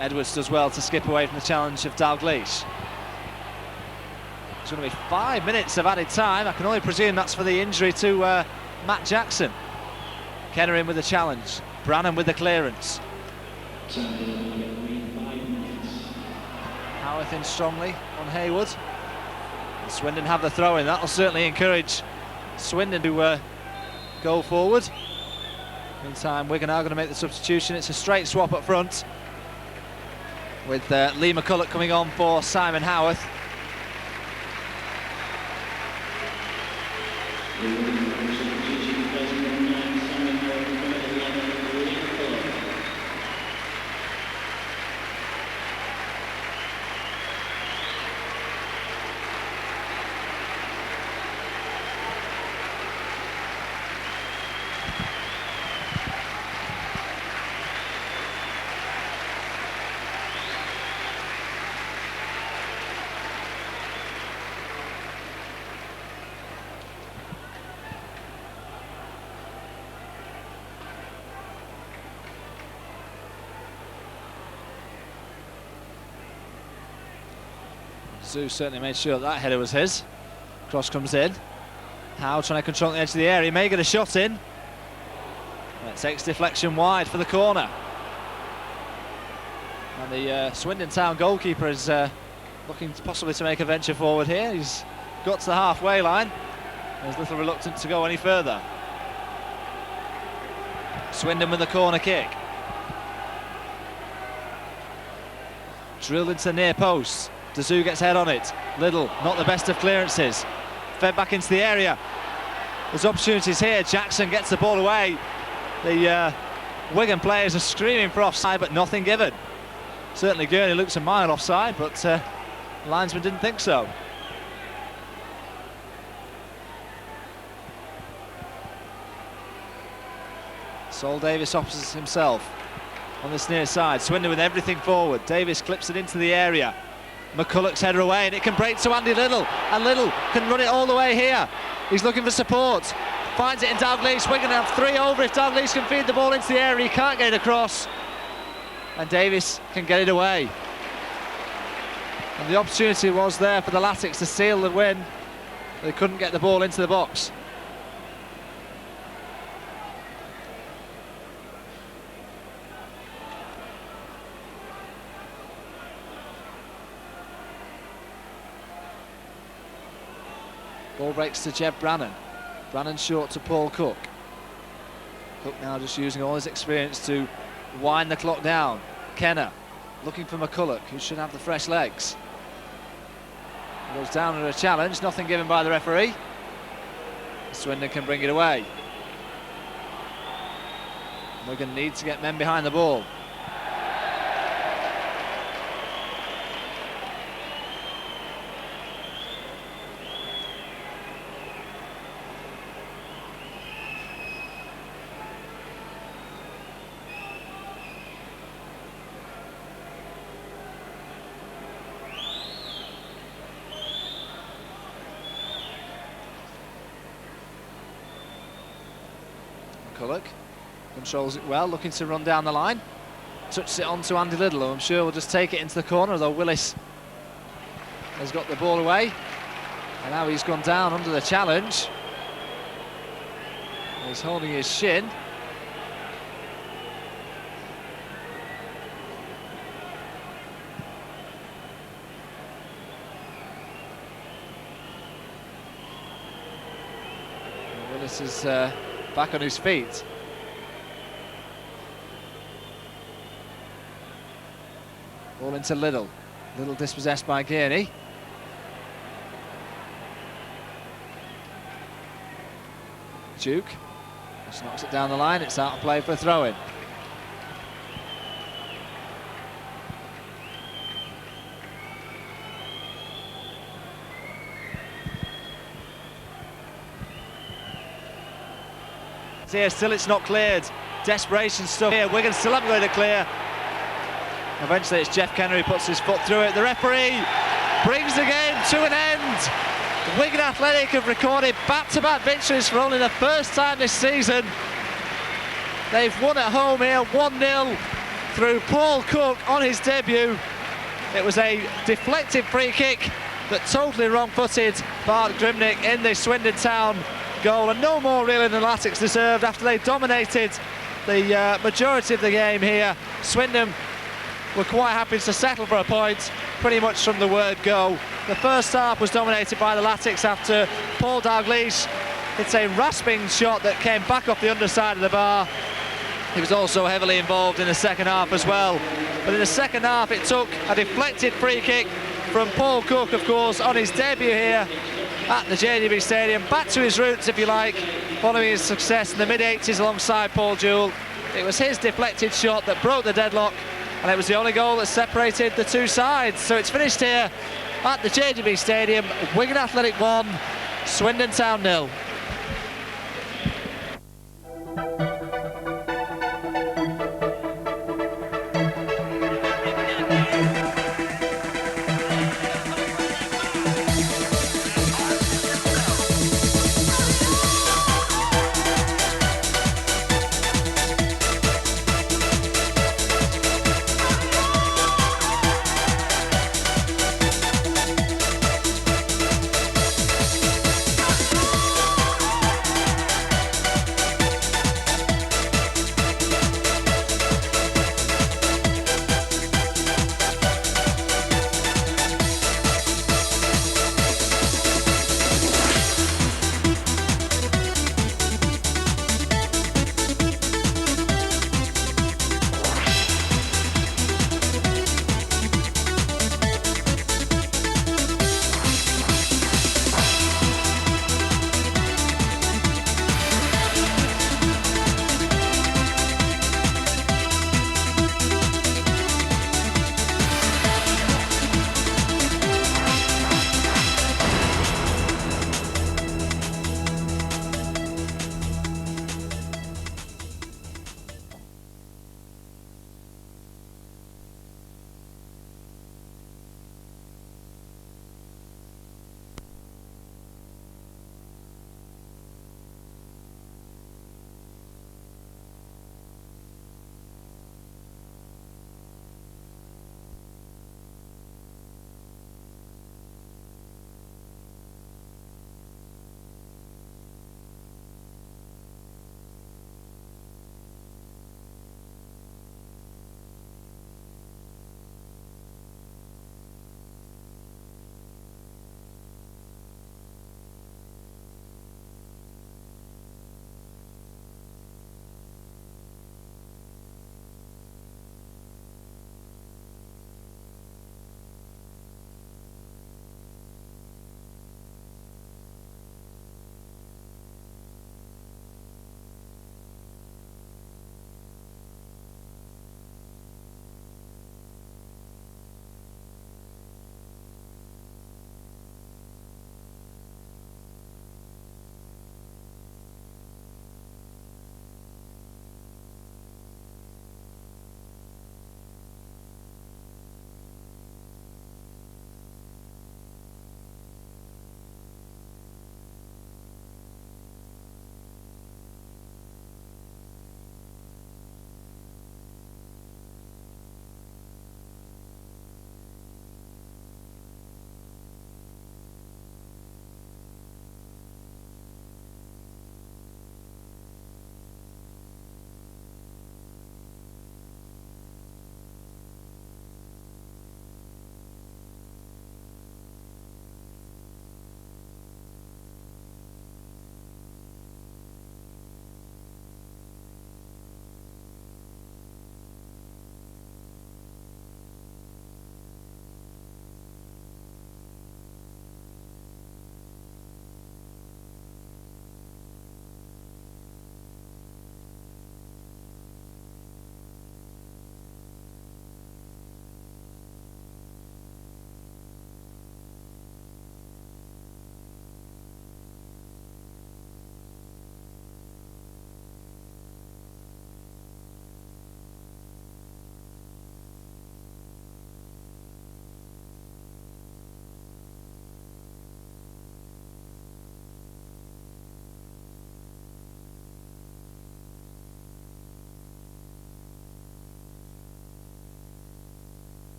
Edwards does well to skip away from the challenge of Dalglish. It's going to be 5 minutes of added time. I can only presume that's for the injury to Matt Jackson. Kenner in with the challenge. Brannan with the clearance. Howarth in strongly on Haywood. And Swindon have the throw in. That'll certainly encourage Swindon to go forward. Meantime, Wigan are going to make the substitution. It's a straight swap up front, with Lee McCulloch coming on for Simon Howarth. Zoo certainly made sure that header was his. Cross comes in. Howe trying to control the edge of the area. He may get a shot in. It takes deflection wide for the corner. And the Swindon Town goalkeeper is looking possibly to make a venture forward here. He's got to the halfway line. He's a little reluctant to go any further. Swindon with the corner kick. Drilled into the near post. Dazoo gets head on it. Liddell, not the best of clearances. Fed back into the area. There's opportunities here. Jackson gets the ball away. The Wigan players are screaming for offside, but nothing given. Certainly Gurney looks a mile offside, but the linesman didn't think so. Sol Davis opposite himself on this near side. Swindon with everything forward. Davis clips it into the area. McCulloch's header away, and it can break to Andy Liddell, and Liddell can run it all the way here. He's looking for support, finds it in Dalglish. Wigan have 3 over if Dalglish can feed the ball into the area. He can't get it across, and Davis can get it away. And the opportunity was there for the Latics to seal the win. They couldn't get the ball into the box. Ball breaks to Jeb Brannan. Brannan short to Paul Cook. Cook now just using all his experience to wind the clock down. Kenner looking for McCulloch, who should have the fresh legs. He goes down under a challenge, nothing given by the referee. Swindon can bring it away. Wigan need to get men behind the ball. McCulloch controls it well, looking to run down the line. Touches it on to Andy Liddell, who I'm sure will just take it into the corner, although Willis has got the ball away. And now he's gone down under the challenge. He's holding his shin. And Willis is back on his feet. Ball into Liddell. Liddell dispossessed by Gurney. Duke just knocks it down the line. It's out of play for a throw-in. Here, still it's not cleared. Desperation stuff here. Wigan still haven't got it clear. Eventually it's Jeff Kenner who puts his foot through it. The referee brings the game to an end. Wigan Athletic have recorded back-to-back victories for only the first time this season. They've won at home here 1-0 through Paul Cook on his debut. It was a deflected free kick that totally wrong-footed Bart Grimnick in the Swindon Town goal, and no more really than the Latics deserved after they dominated the majority of the game here. Swindon were quite happy to settle for a point pretty much from the word go. The first half was dominated by the Latics after Paul Dalglish. It's a rasping shot that came back off the underside of the bar. He was also heavily involved in the second half as well. But in the second half, it took a deflected free kick from Paul Cook, of course, on his debut here at the JDB Stadium. Back to his roots, if you like, following his success in the mid-80s alongside Paul Jewell. It was his deflected shot that broke the deadlock, and it was the only goal that separated the two sides. So it's finished here at the JDB Stadium. Wigan Athletic 1, Swindon Town 0.